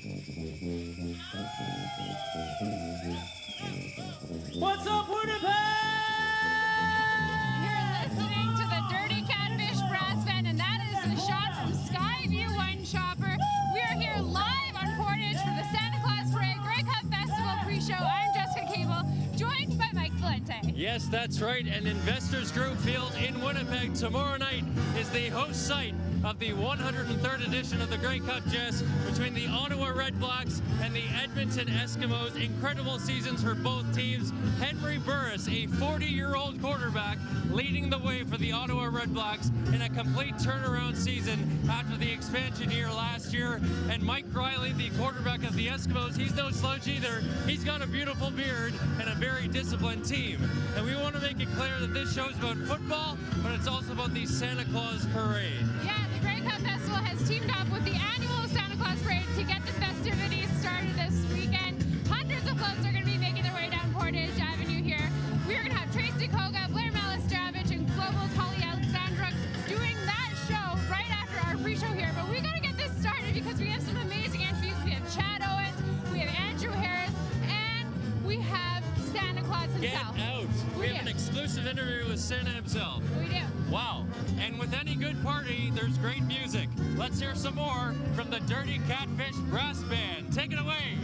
What's up, Winnipeg? You're listening to the Dirty Catfish Brass Band, and that is a shot from Skyview Wine Shopper. We are here live on Portage for the Santa Claus Parade Grey Cup Festival pre-show. I'm Jessica Cable, joined by Mike Valente. Yes, that's right. And Investors Group Field in Winnipeg tomorrow night is the host site of the 103rd edition of the Grey Cup, Jess, between the Ottawa Redblacks and the Edmonton Eskimos. Incredible seasons for both teams. Henry Burris, a 40-year-old quarterback, leading the way for the Ottawa Redblacks in a complete turnaround season after the expansion year last year. And Mike Riley, the quarterback of the Eskimos, he's no slouch either. He's got a beautiful beard and a very disciplined team. And we want to make it clear that this show is about football, but it's also about the Santa Claus Parade. Yeah, the Grey Cup Festival has teamed up with the annual Santa Claus Parade to get the festivities started this weekend. Hundreds of floats are going to be making their way down Portage Avenue here. We're going to have Tracy Koga, Blair Malis-Dravich, and Global's Holly Alexandruk doing that show right after our pre-show here. But we got to get this started because we have some amazing interviews. We have Chad Owens, we have Andrew Harris, and we have Santa Claus himself. Get out! We have an exclusive interview with Santa himself. We do. Wow. And with any good party, there's great music. Let's hear some more from the Dirty Catfish Brass Band. Take it away.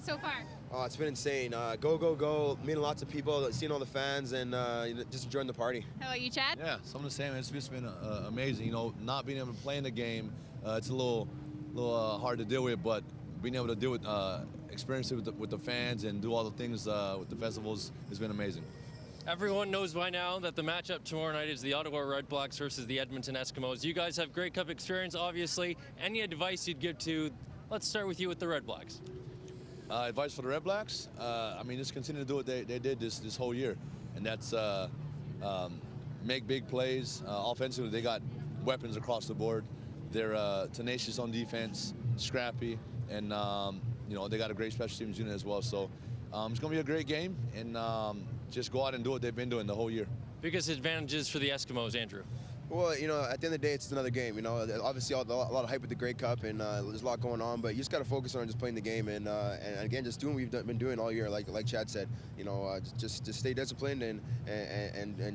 so far? Oh, it's been insane. Go, go, go. Meeting lots of people, seeing all the fans, and just enjoying the party. How about you, Chad? Yeah, some of the same. It's just been amazing. You know, not being able to play in the game, it's a little hard to deal with, but being able to do it, experience it with the fans and do all the things with the festivals has been amazing. Everyone knows by now that the matchup tomorrow night is the Ottawa Redblacks versus the Edmonton Eskimos. You guys have Grey Cup experience, obviously. Any advice you'd give to, let's start with you with the Redblacks. Advice for the Redblacks? I mean, just continue to do what they did this whole year, and that's make big plays. Offensively, they got weapons across the board. They're tenacious on defense, scrappy, and you know, they got a great special teams unit as well. So it's going to be a great game, and just go out and do what they've been doing the whole year. Biggest advantages for the Eskimos, Andrew? Well, you know, at the end of the day, it's another game. You know, obviously a lot of hype with the Grey Cup, and there's a lot going on. But you just got to focus on just playing the game, and again, just doing what we've been doing all year. Like Chad said, you know, just stay disciplined and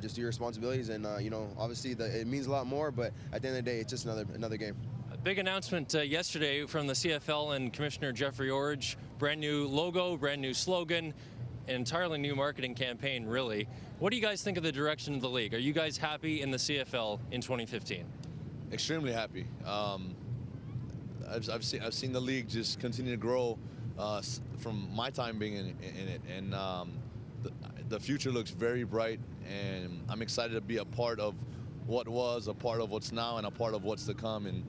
just do your responsibilities. And you know, obviously it means a lot more. But at the end of the day, it's just another game. A big announcement yesterday from the CFL and Commissioner Jeffrey Orridge. Brand new logo, brand new slogan, an entirely new marketing campaign, really. What do you guys think of the direction of the league? Are you guys happy in the CFL in 2015? Extremely happy. I've seen the league just continue to grow from my time being in it, and the future looks very bright, and I'm excited to be a part of what was, a part of what's now, and a part of what's to come, and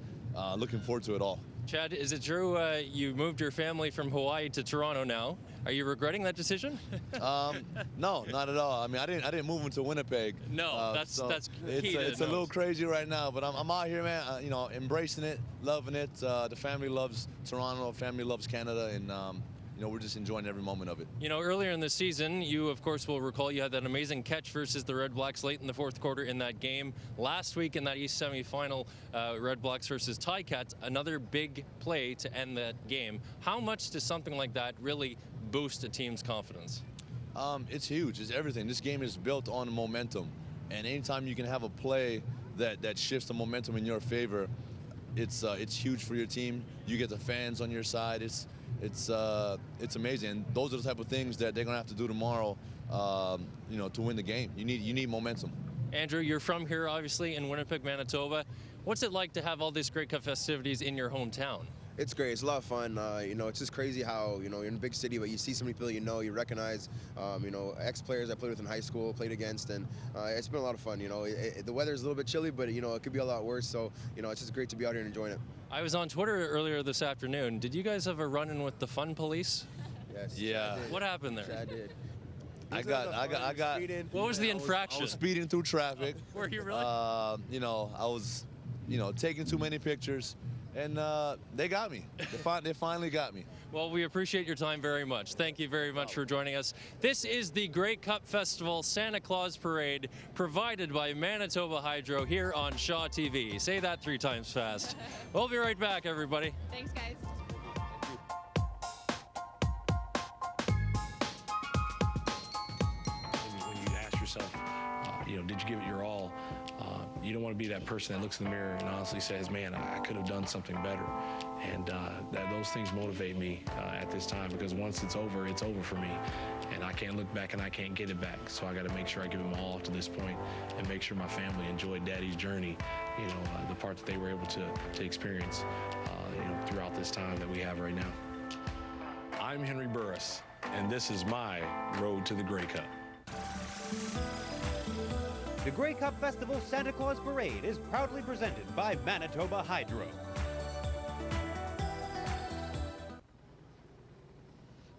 looking forward to it all. Chad, is it true you moved your family from Hawaii to Toronto now? Are you regretting that decision? No, not at all. I mean, I didn't move into Winnipeg. No, that's key. It's a little crazy right now, but I'm out here, man. You know, embracing it, loving it. The family loves Toronto. Family loves Canada, and you know, we're just enjoying every moment of it. You know, earlier in the season, you of course will recall you had that amazing catch versus the Redblacks late in the fourth quarter in that game. Last week in that East semifinal, Redblacks versus Ticats, another big play to end that game. How much does something like that really boost a team's confidence? It's huge. It's everything. This game is built on momentum, and anytime you can have a play that shifts the momentum in your favor, it's huge for your team. You get the fans on your side. It's amazing. And those are the type of things that they're gonna have to do tomorrow, you know, to win the game. You need momentum. Andrew, you're from here, obviously, in Winnipeg, Manitoba. What's it like to have all these Grey Cup festivities in your hometown? It's great. It's a lot of fun. You know, it's just crazy how, you know, you're in a big city, but you see so many people you recognize, you know, ex-players I played with in high school, played against, and it's been a lot of fun. You know, the weather's a little bit chilly, but, you know, it could be a lot worse. So, you know, it's just great to be out here and enjoying it. I was on Twitter earlier this afternoon. Did you guys have a run-in with the fun police? Yes. Yeah. What happened there? Chad did. I got. What was the infraction? I was speeding through traffic. Were you really? You know, I was, you know, taking too many pictures, and they got me. They finally got me. Well, we appreciate your time very much. Thank you very much for joining us. This is the Grey Cup Festival Santa Claus Parade, provided by Manitoba Hydro here on Shaw TV. Say that 3 times fast. We'll be right back, everybody. Thanks, guys. When you ask yourself, you know, did you give it your all? You don't want to be that person that looks in the mirror and honestly says, man, I could have done something better. And those things motivate me at this time, because once it's over for me. And I can't look back and I can't get it back. So I got to make sure I give them all to this point and make sure my family enjoyed Daddy's journey, you know, the part that they were able to experience, you know, throughout this time that we have right now. I'm Henry Burris, and this is my road to the Grey Cup. The Grey Cup Festival Santa Claus Parade is proudly presented by Manitoba Hydro.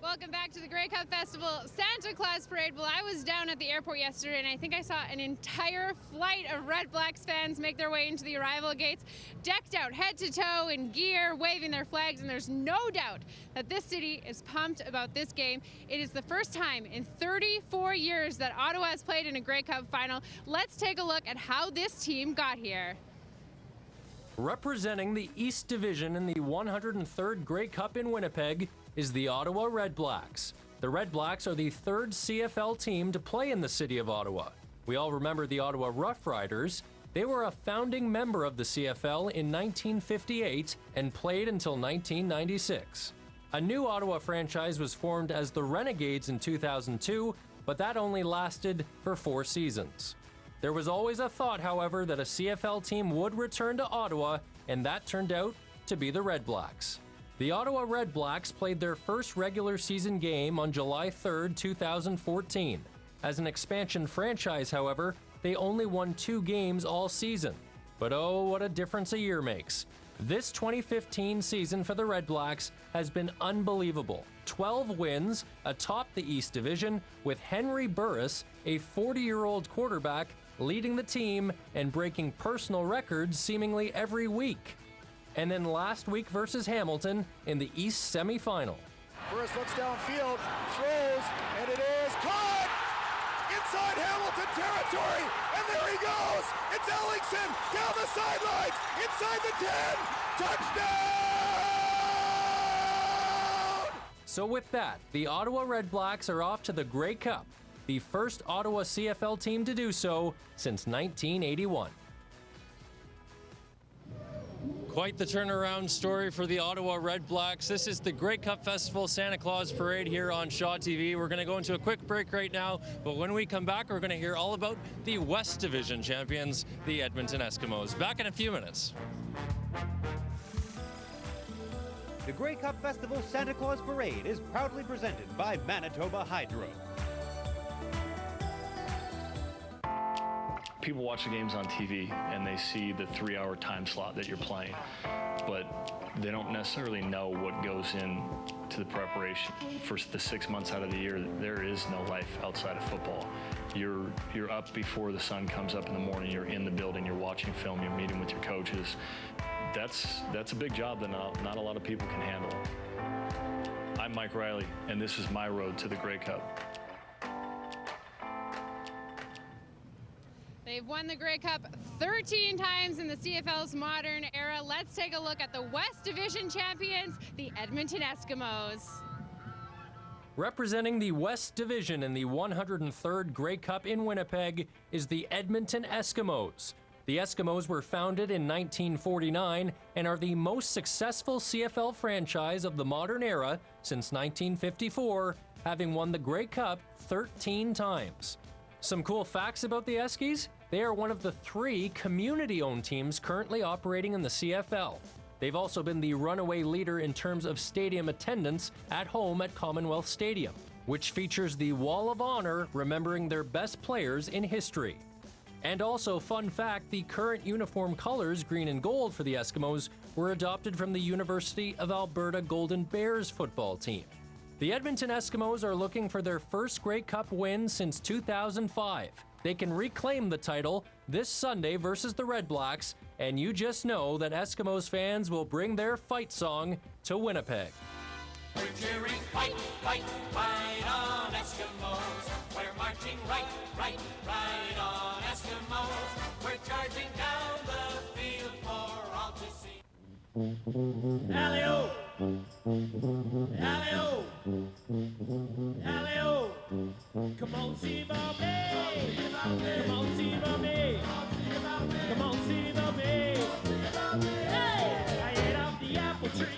Welcome back to the Grey Cup Festival Santa Claus Parade. Well, I was down at the airport yesterday, and I think I saw an entire flight of Redblacks fans make their way into the arrival gates, decked out head to toe in gear, waving their flags, and there's no doubt that this city is pumped about this game. It is the first time in 34 years that Ottawa has played in a Grey Cup final. Let's take a look at how this team got here. Representing the East Division in the 103rd Grey Cup in Winnipeg is the Ottawa Redblacks. The Redblacks are the 3rd CFL team to play in the city of Ottawa. We all remember the Ottawa Rough Riders. They were a founding member of the CFL in 1958 and played until 1996. A new Ottawa franchise was formed as the Renegades in 2002, but that only lasted for 4 seasons. There was always a thought, however, that a CFL team would return to Ottawa, and that turned out to be the Red Blacks. The Ottawa Red Blacks played their first regular season game on July 3, 2014. As an expansion franchise, however, they only won 2 games all season. But oh, what a difference a year makes. This 2015 season for the Red Blacks has been unbelievable. 12 wins atop the East Division, with Henry Burris, a 40-year-old quarterback, leading the team and breaking personal records seemingly every week. And then last week versus Hamilton in the East semifinal. Burris looks downfield, throws, and it is caught! Inside Hamilton territory, and there he goes! It's Ellingson down the sidelines, inside the 10, touchdown! So with that, the Ottawa Red Blacks are off to the Grey Cup, the first Ottawa CFL team to do so since 1981. Quite the turnaround story for the Ottawa Red Blacks. This is the Grey Cup Festival Santa Claus Parade here on Shaw TV. We're going to go into a quick break right now, but when we come back, we're going to hear all about the West Division champions, the Edmonton Eskimos. Back in a few minutes. The Grey Cup Festival Santa Claus Parade is proudly presented by Manitoba Hydro. People watch the games on TV and they see the 3-hour time slot that you're playing, but they don't necessarily know what goes into the preparation. For the 6 months out of the year, there is no life outside of football. You're up before the sun comes up in the morning, you're in the building, you're watching film, you're meeting with your coaches. That's a big job that not a lot of people can handle. I'm Mike Riley, and this is my road to the Grey Cup. They've won the Grey Cup 13 times in the CFL's modern era. Let's take a look at the West Division champions, the Edmonton Eskimos. Representing the West Division in the 103rd Grey Cup in Winnipeg is the Edmonton Eskimos. The Eskimos were founded in 1949 and are the most successful CFL franchise of the modern era since 1954, having won the Grey Cup 13 times. Some cool facts about the Eskies: they are one of the 3 community-owned teams currently operating in the CFL. They've also been the runaway leader in terms of stadium attendance at home at Commonwealth Stadium, which features the Wall of Honor remembering their best players in history. And also, fun fact, the current uniform colors, green and gold for the Eskimos, were adopted from the University of Alberta Golden Bears football team. The Edmonton Eskimos are looking for their first Grey Cup win since 2005. They can reclaim the title this Sunday versus the Red Blacks, and you just know that Eskimos fans will bring their fight song to Winnipeg. We're cheering fight, fight, fight on Eskimos. We're marching right, right, right on Eskimos. We're charging down the field for all to see. Alley-o! Alley-o! Alley-o! Come on, see about me! Come on, see about me! Come on, see about me! Hey! I ate off the apple tree!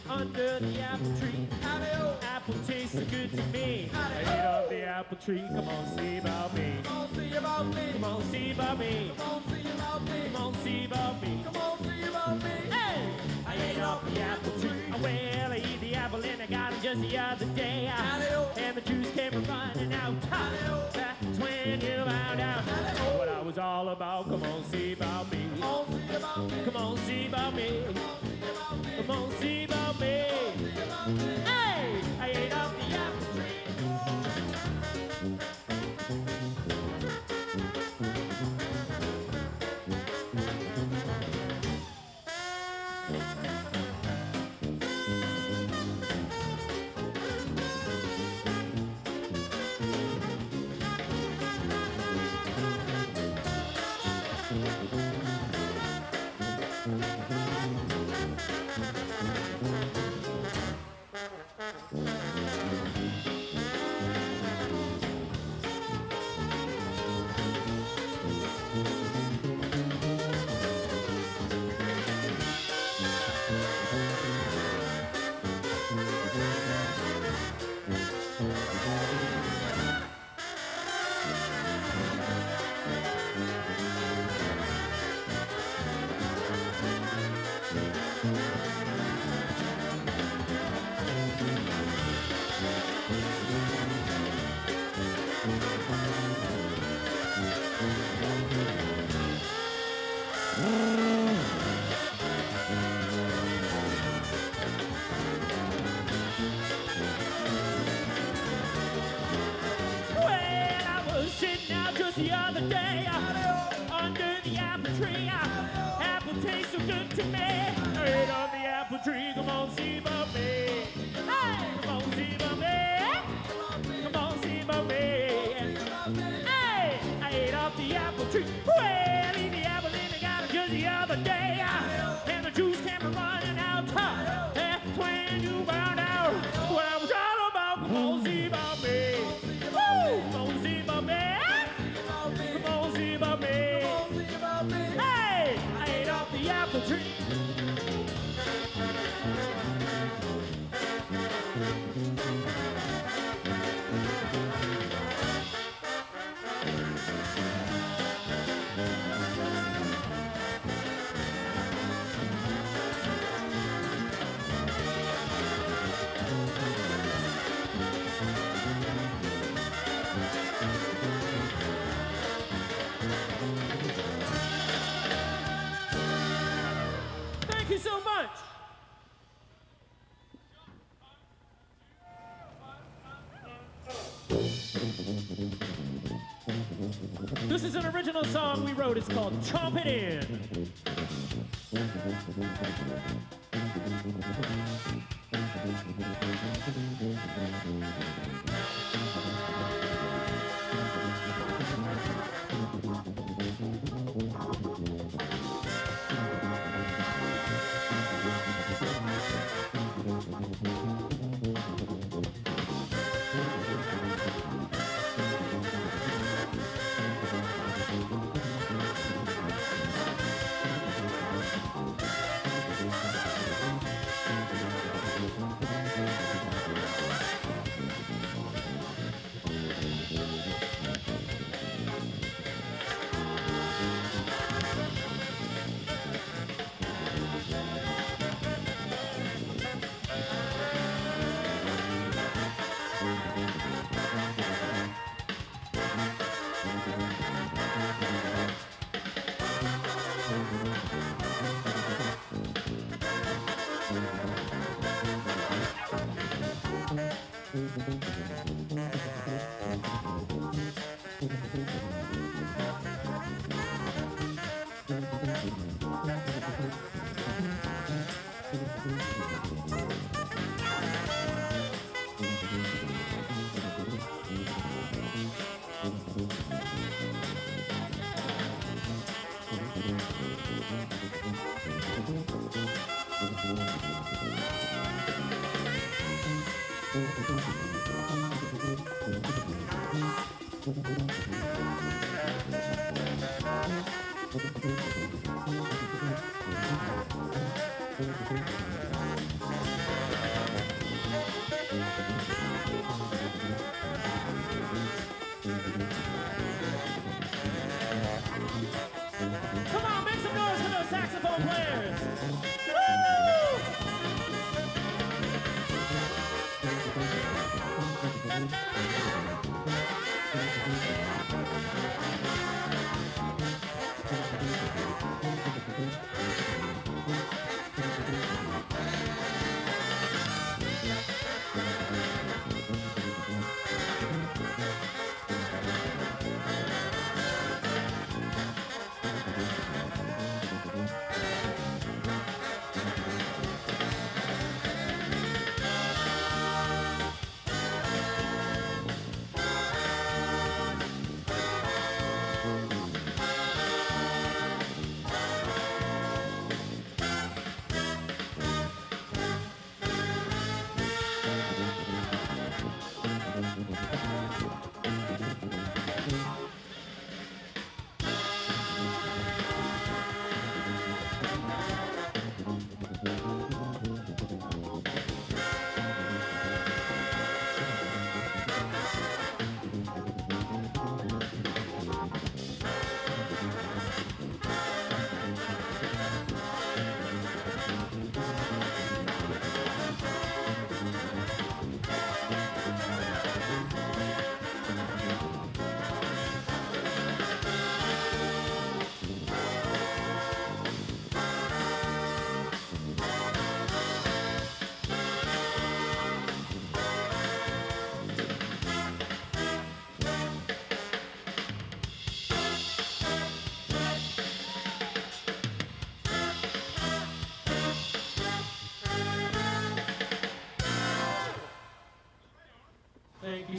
Under the apple tree, apple tastes good to me. I ate off the apple tree. Come on, see about me. Come on, see about me. Come on, see about me. Come on, see about me. Come on, see about me. Come on, see about me. Hey, I ate off the apple tree. Well, I eat the apple and I got it just the other day. And the juice came running out. That's when you found out what I was all about. Come on, see about me. Come on, see about me. Come on, see about me. Come on, see about me. Hey, I ate off the apple tree. Well, I was sitting out just the other day under the apple tree. Apple tastes so good to me. Right on the apple tree, come on, see about me. Hey, come on, see about me. Come on, see about me. Hey, I ate off the apple tree. Well, eat the apple and I got it just the other day. And the juice came running out. That's when you found out what I was all about. Come on, see about me. Woo! Come on, see about me. Come on, see about me. Hey, I ate off the apple tree. Thank you so much. This is an original song we wrote. It's called Chomp It In. Come on, make some noise for those saxophone players. Woo!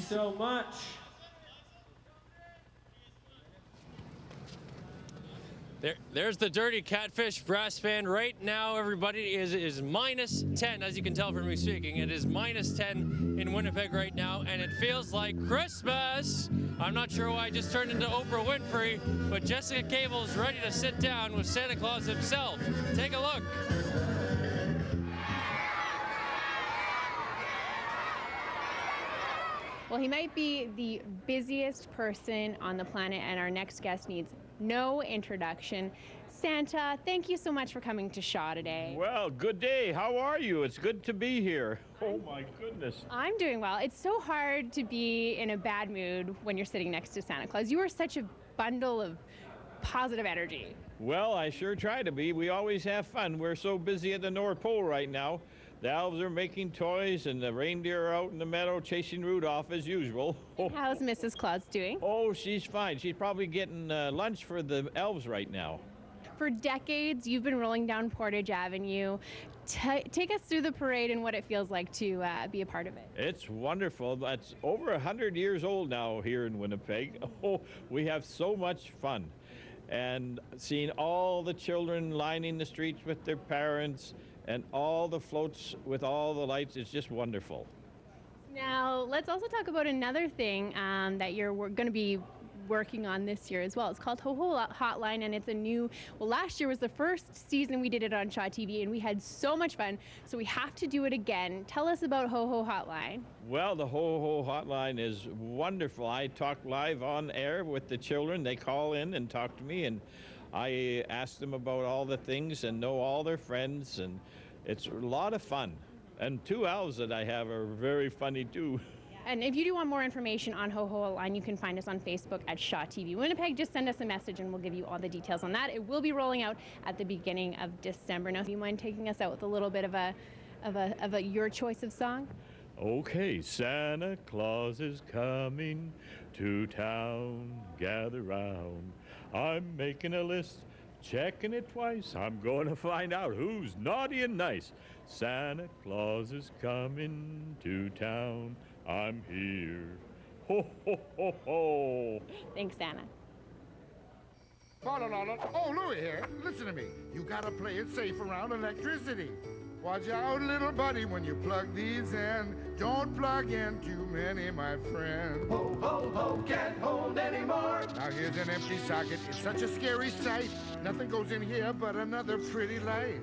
so much. There's the Dirty Catfish brass band. Right now, everybody is minus 10, as you can tell from me speaking. It is minus 10 in Winnipeg right now, and it feels like Christmas. I'm not sure why I just turned into Oprah Winfrey, but Jessica Cable is ready to sit down with Santa Claus himself. Take a look. Well, he might be the busiest person on the planet, and our next guest needs no introduction. Santa, thank you so much for coming to Shaw today. Well, good day. How are you? It's good to be here. Oh, my goodness. I'm doing well. It's so hard to be in a bad mood when you're sitting next to Santa Claus. You are such a bundle of positive energy. Well, I sure try to be. We always have fun. We're so busy at the North Pole right now. The elves are making toys, and the reindeer are out in the meadow chasing Rudolph as usual. How's Mrs. Claus doing? Oh, she's fine. She's probably getting lunch for the elves right now. For decades, you've been rolling down Portage Avenue. Take us through the parade and what it feels like to be a part of it. It's wonderful. It's over 100 years old now here in Winnipeg. Oh, we have so much fun. And seeing all the children lining the streets with their parents, and all the floats with all the lights, it's just wonderful. Now, let's also talk about another thing that you're going to be working on this year as well. It's called Ho Ho Hotline, and it's a new, well, last year was the first season we did it on Shaw TV, and we had so much fun, so we have to do it again. Tell us about Ho Ho Hotline. Well, the Ho Ho Hotline is wonderful. I talk live on air with the children. They call in and talk to me, and I ask them about all the things and know all their friends, and it's a lot of fun. And two elves that I have are very funny too. And if you do want more information on Ho Ho Hotline, you can find us on Facebook at Shaw TV Winnipeg. Just send us a message and we'll give you all the details on that. It will be rolling out at the beginning of December. Now, do you mind taking us out with a little bit of a your choice of song? Okay, Santa Claus is coming to town, gather round. I'm making a list, checking it twice. I'm going to find out who's naughty and nice. Santa Claus is coming to town. I'm here. Ho, ho, ho, ho. Thanks, Santa. Oh, Louie here. Listen to me. You gotta play it safe around electricity. Watch out, little buddy, when you plug these in. Don't plug in too many, my friend. Ho, ho, ho, can't hold anymore. Now here's an empty socket. It's such a scary sight. Nothing goes in here but another pretty light.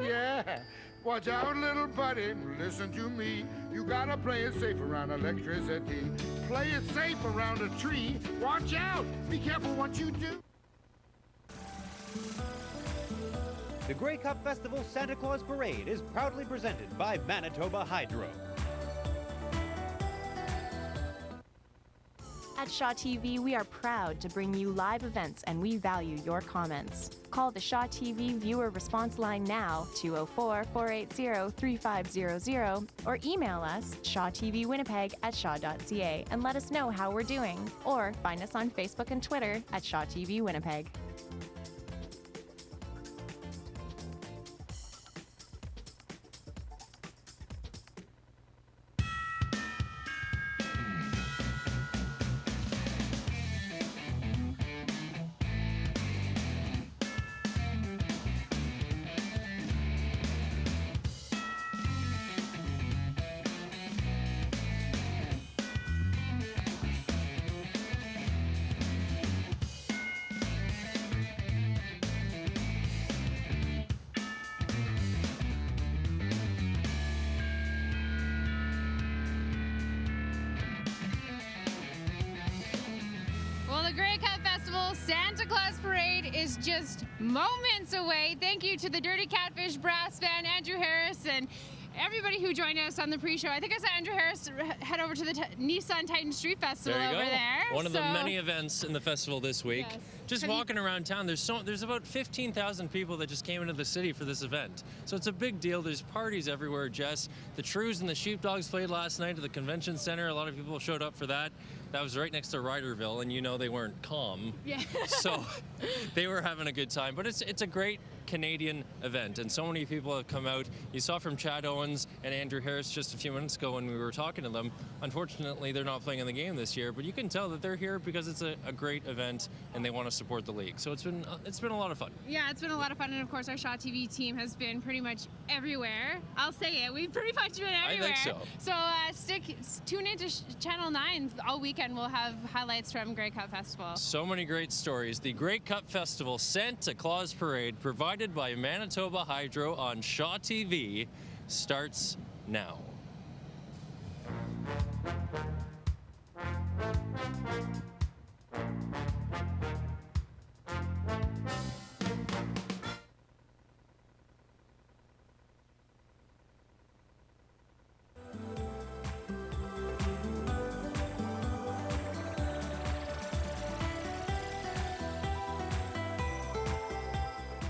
Yeah. Watch out, little buddy, listen to me. You gotta play it safe around electricity. Play it safe around a tree. Watch out. Be careful what you do. The Grey Cup Festival Santa Claus Parade is proudly presented by Manitoba Hydro. At Shaw TV, we are proud to bring you live events, and we value your comments. Call the Shaw TV viewer response line now, 204-480-3500, or email us, shawtvwinnipeg@shaw.ca, and let us know how we're doing. Or find us on Facebook and Twitter at Shaw TV Winnipeg. The Grey Cup Festival Santa Claus Parade is just moments away. Thank you to the Dirty Catfish Brass Band, Andrew Harris, and everybody who joined us on the pre-show. I think I saw Andrew Harris head over to the Nissan Titan Street Festival over there. One of the many events in the festival this week. Yes. Just walking around town, there's about 15,000 people that just came into the city for this event. So it's a big deal. There's parties everywhere, Jess. The Trews and the Sheepdogs played last night at the convention center. A lot of people showed up for that. That was right next to Ryderville, and you know they weren't calm. Yeah. So they were having a good time. But it's a great Canadian event, and so many people have come out. You saw from Chad Owens and Andrew Harris just a few minutes ago when we were talking to them. Unfortunately, they're not playing in the game this year, but you can tell that they're here because it's a great event and they want to support the league. So it's been a lot of fun. Yeah, it's been a lot of fun, and of course our Shaw TV team has been pretty much everywhere. I'll say it, we've pretty much been everywhere. I think so. So tune into Channel 9 all weekend. We'll have highlights from Grey Cup Festival. So many great stories. The Grey Cup Festival Santa Claus Parade, provided by Manitoba Hydro on Shaw TV, starts now.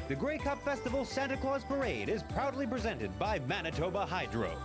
The Grey Cup Festival Santa Claus Parade is proudly presented by Manitoba Hydro.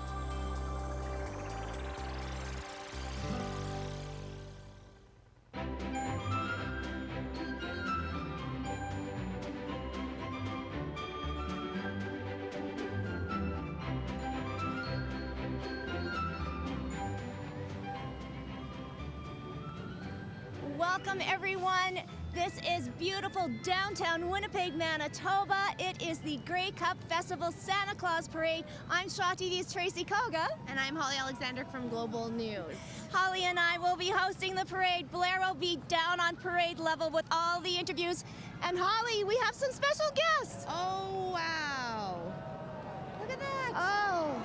Welcome, everyone. This is beautiful downtown Winnipeg, Manitoba. It is the Grey Cup Festival Santa Claus Parade. I'm Shaw TV's Tracy Koga. And I'm Holly Alexander from Global News. Holly and I will be hosting the parade. Blair will be down on parade level with all the interviews. And Holly, we have some special guests. Oh, wow. Look at that. Oh.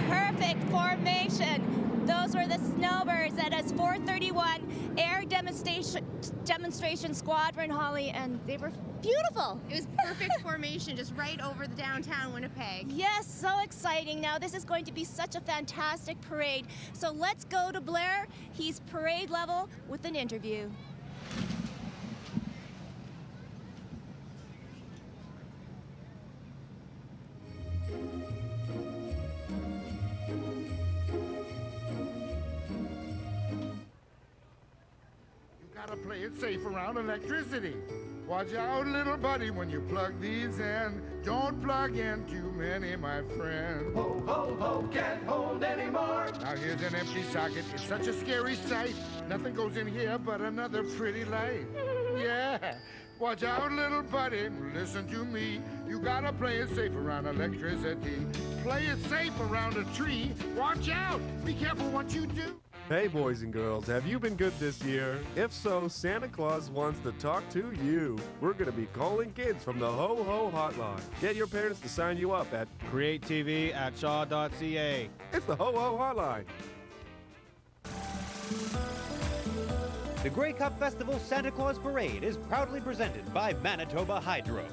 Perfect formation. Those were the Snowbirds at us 431 Air Demonstration Squadron, Holly, and they were beautiful. It was perfect formation, just right over the downtown Winnipeg. Yes, so exciting. Now, this is going to be such a fantastic parade. So let's go to Blair. He's parade level with an interview. Gotta play it safe around electricity. Watch out, little buddy, when you plug these in. Don't plug in too many, my friend. Ho, ho, ho, can't hold anymore. Now here's an empty socket. It's such a scary sight. Nothing goes in here but another pretty light. Yeah. Watch out, little buddy, listen to me. You gotta play it safe around electricity. Play it safe around a tree. Watch out. Be careful what you do. Hey boys and girls, have you been good this year? If so, Santa Claus wants to talk to you. We're going to be calling kids from the Ho Ho Hotline. Get your parents to sign you up at createtv@shaw.ca. It's the Ho Ho Hotline. The Grey Cup Festival Santa Claus Parade is proudly presented by Manitoba Hydro.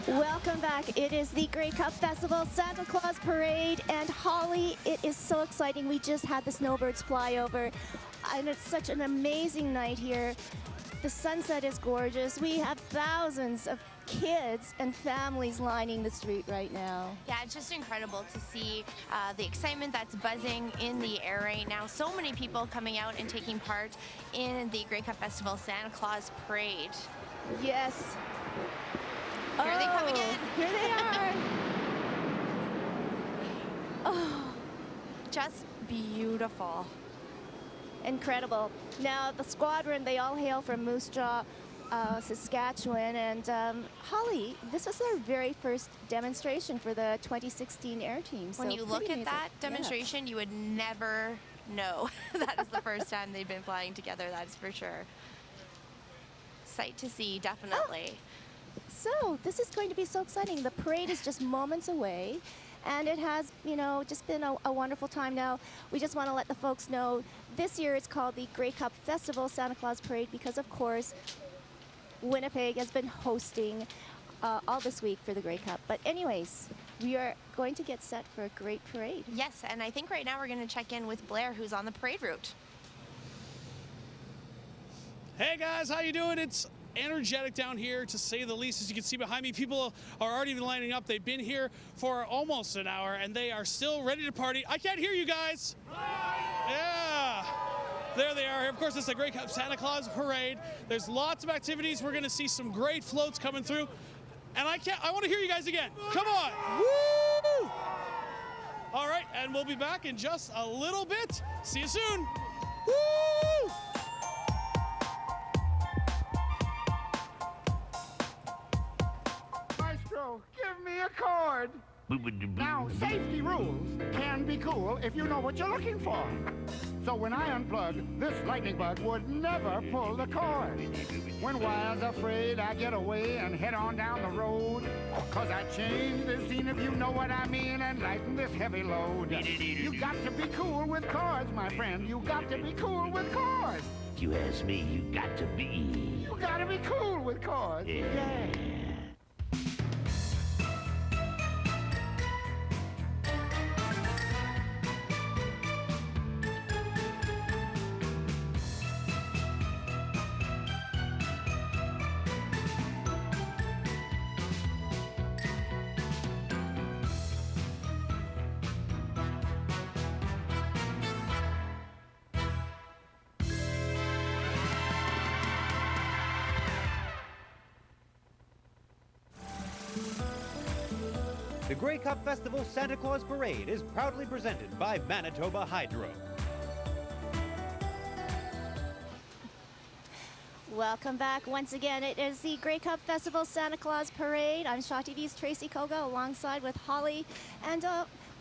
Welcome back. It is the Grey Cup Festival Santa Claus Parade, and Holly, it is so exciting. We just had the Snowbirds fly over, and it's such an amazing night here. The sunset is gorgeous. We have thousands of kids and families lining the street right now. Yeah, it's just incredible to see the excitement that's buzzing in the air right now. So many people coming out and taking part in the Grey Cup Festival Santa Claus Parade. Yes. Here they come again. Here they are. Oh, just beautiful. Incredible. Now, the squadron, they all hail from Moose Jaw, Saskatchewan. And Holly, this was their very first demonstration for the 2016 Air Team. When so you look pretty at that amazing. demonstration, you would never know that is the first time they've been flying together, that's for sure. Sight to see, definitely. So, this is going to be so exciting. The parade is just moments away. And it has, you know, just been a wonderful time now. We just want to let the folks know this year it's called the Grey Cup Festival Santa Claus Parade because, of course, Winnipeg has been hosting all this week for the Grey Cup. But anyways, we are going to get set for a great parade. Yes, and I think right now we're going to check in with Blair, who's on the parade route. Hey guys, how you doing? It's energetic down here, to say the least. As you can see behind me, people are already lining up. They've been here for almost an hour, and they are still ready to party. I can't hear you guys. Yeah. There they are. Of course, it's the Grey Cup Santa Claus Parade. There's lots of activities. We're going to see some great floats coming through. And I want to hear you guys again. Come on. Woo! All right, and we'll be back in just a little bit. See you soon. Woo! Maestro, give me a chord. Now, safety rules can be cool if you know what you're looking for. So when I unplug, this lightning bug would never pull the cord. When wires are frayed, I get away and head on down the road. Cause I change the scene if you know what I mean and lighten this heavy load. You got to be cool with cords, my friend. You got to be cool with cords. If you ask me, you got to be. You gotta be cool with cords. Yeah. The Grey Cup Festival Santa Claus Parade is proudly presented by Manitoba Hydro. Welcome back once again. It is the Grey Cup Festival Santa Claus Parade. I'm Shaw TV's Tracy Koga alongside with Holly. And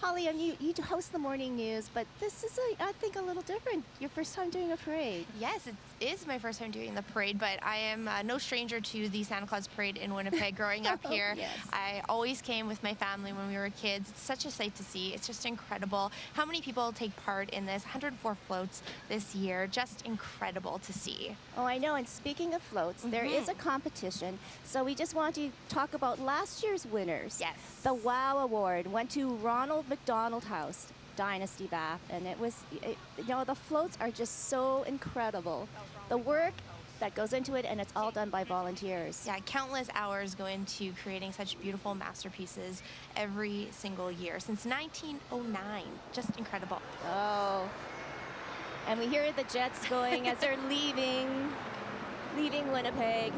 Holly, you host the morning news, but this is, I think, a little different. Your first time doing a parade. Yes, it is my first time doing the parade, but I am no stranger to the Santa Claus Parade in Winnipeg. Growing up here, Yes. I always came with my family when we were kids. It's such a sight to see. It's just incredible. How many people take part in this? 104 floats this year. Just incredible to see. Oh, I know. And speaking of floats, there is a competition. So we just want to talk about last year's winners. Yes. The WOW Award went to Ronald McDonald House, Dynasty Bath, and you know, the floats are just so incredible. The work that goes into it, and it's all done by volunteers. Yeah, countless hours go into creating such beautiful masterpieces every single year since 1909. Just incredible. Oh, and we hear the jets going as they're leaving Winnipeg.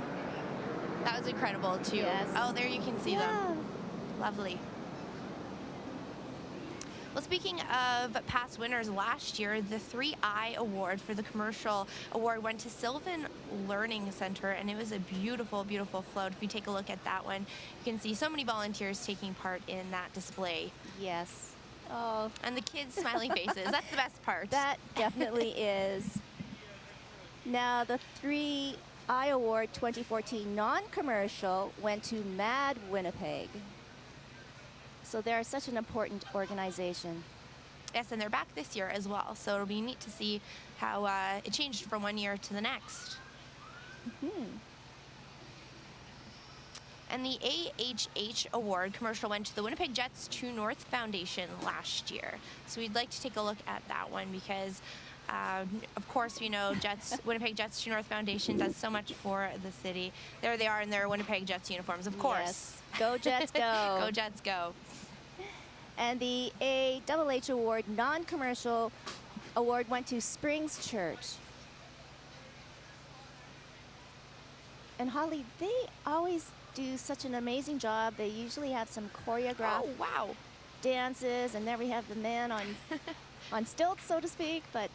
That was incredible too. Yes. Oh, there you can see them. Lovely. Well, speaking of past winners, last year, the 3I Award for the Commercial Award went to Sylvan Learning Center, and it was a beautiful, beautiful float. If you take a look at that one, you can see so many volunteers taking part in that display. Yes. Oh. And the kids' smiling faces. That's the best part. That definitely is. Now, the 3I Award 2014 non-commercial went to Mad Winnipeg. So they're such an important organization. Yes, and they're back this year as well. So it'll be neat to see how it changed from one year to the next. And the AHH Award commercial went to the Winnipeg Jets True North Foundation last year. So we'd like to take a look at that one because, of course, you know, Winnipeg Jets True North Foundation does so much for the city. There they are in their Winnipeg Jets uniforms, of course. Yes. Go Jets, go. Go Jets, go. And the AHH Award non-commercial award went to Springs Church. And Holly, they always do such an amazing job. They usually have some choreographed dances, and there we have the man on stilts, so to speak, but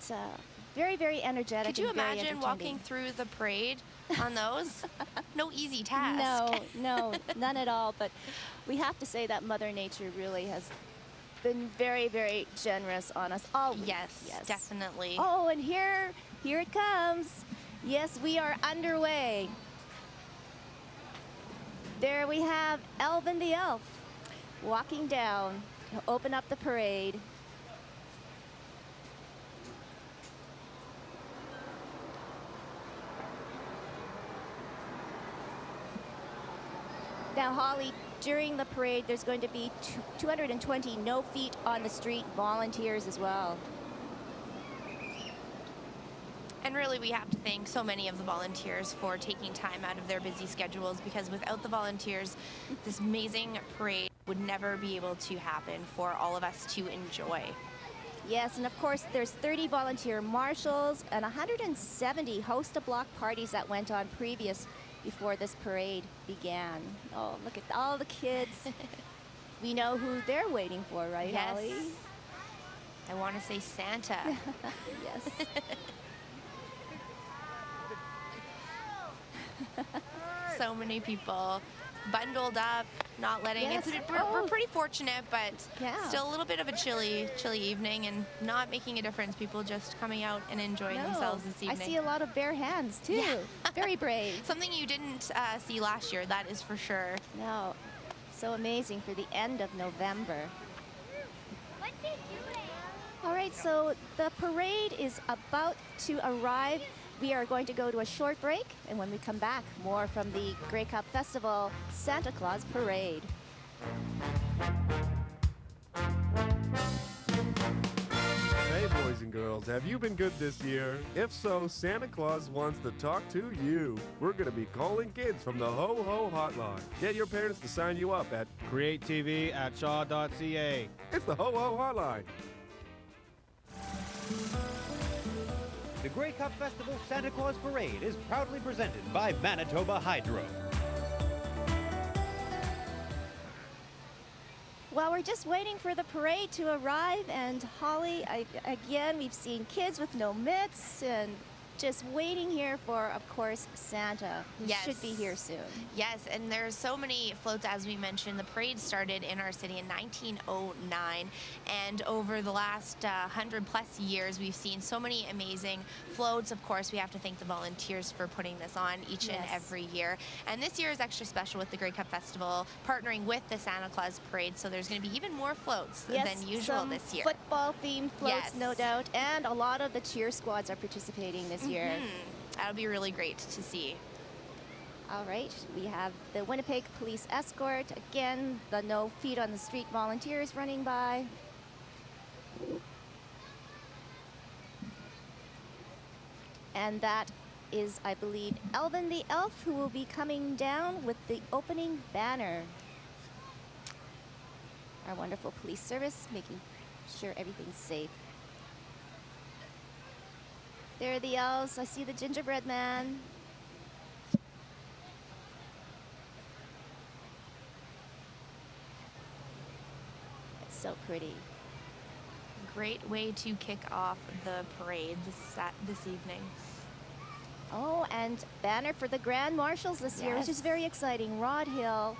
very, very energetic. Could you and very imagine walking through the parade on those? No easy task. No, none at all. But we have to say that Mother Nature really has been very, very generous on us all week. Yes, definitely. Oh, and here it comes. Yes, we are underway. There we have Elvin the Elf walking down. to open up the parade. Now, Holly, during the parade, there's going to be 220 no feet on the street volunteers as well. And really, we have to thank so many of the volunteers for taking time out of their busy schedules, because without the volunteers, this amazing parade would never be able to happen for all of us to enjoy. Yes, and of course, there's 30 volunteer marshals and 170 host-a-block parties that went on before this parade began. Oh, look at all the kids. We know who they're waiting for, right, Yes. Holly? I want to say Santa. Yes. So many people bundled up, not letting Yes. we're pretty fortunate, but Yeah. still a little bit of a chilly evening and not making a difference. People just coming out and enjoying No, themselves this I evening. see a lot of bare hands, too. Yeah. Very brave. Something you didn't see last year, that is for sure. No, so amazing for the end of November. All right, so the parade is about to arrive. We are going to go to a short break, and when we come back, more from the Grey Cup Festival Santa Claus Parade. Hey, boys and girls, have you been good this year? If so, Santa Claus wants to talk to you. We're going to be calling kids from the Ho Ho Hotline. Get your parents to sign you up at createtv@shaw.ca. It's the Ho Ho Hotline. The Grey Cup Festival Santa Claus Parade is proudly presented by Manitoba Hydro. Well, we're just waiting for the parade to arrive, and Holly, again, we've seen kids with no mitts and just waiting here for, of course, Santa, who Yes. should be here soon. Yes, and there's so many floats, as we mentioned. The parade started in our city in 1909, and over the last 100+ years, we've seen so many amazing floats. Of course, we have to thank the volunteers for putting this on each and Yes. every year. And this year is extra special with the Grey Cup Festival partnering with the Santa Claus Parade, so there's going to be even more floats than usual some this year. football-themed floats, Yes. no doubt, and a lot of the cheer squads are participating this year. That'll be really great to see. All right, we have the Winnipeg Police Escort. Again, the no feet on the street volunteers running by. And that is, I believe, Elvin the Elf, who will be coming down with the opening banner. Our wonderful police service making sure everything's safe. There are the elves. I see the gingerbread man. It's so pretty. Great way to kick off the parade this evening. Oh, and banner for the Grand Marshals this year, which is Yes. very exciting. Rod Hill,